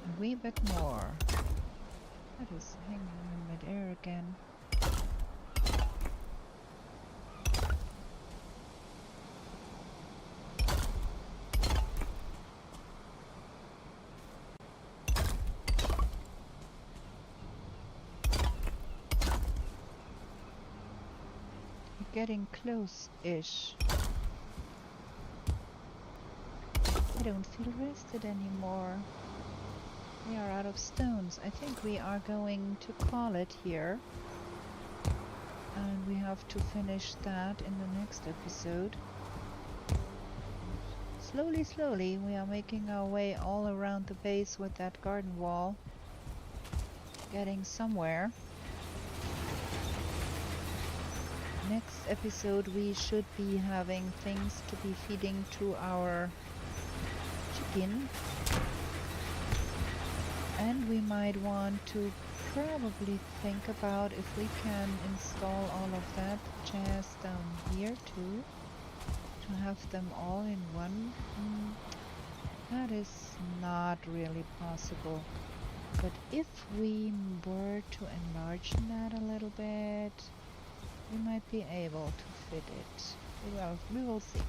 A wee bit more. That is hanging in mid-air again. We're getting close-ish. I don't feel rested anymore. We are out of stones. I think we are going to call it here. And we have to finish that in the next episode. Slowly, slowly, we are making our way all around the base with that garden wall. Getting somewhere. Next episode we should be having things to be feeding to our chicken. And we might want to probably think about if we can install all of that jazz down here too, to have them all in one. That is not really possible, but if we were to enlarge that a little bit, we might be able to fit it. Well, we will see,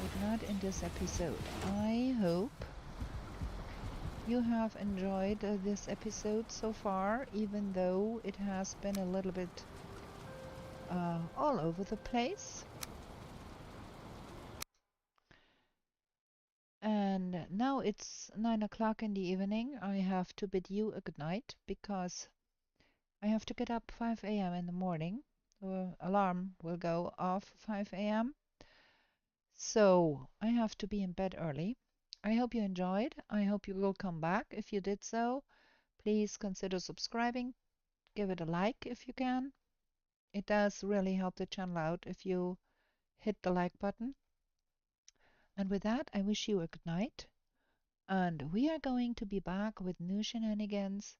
but not in this episode. I hope you have enjoyed this episode so far, even though it has been a little bit all over the place. And now it's 9 o'clock in the evening. I have to bid you a good night because I have to get up 5 a.m. in the morning. The alarm will go off 5 a.m. So I have to be in bed early. I hope you enjoyed. I hope you will come back. If you did so, please consider subscribing. Give it a like if you can. It does really help the channel out if you hit the like button. And with that, I wish you a good night. And we are going to be back with new shenanigans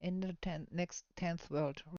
in the next 10th world.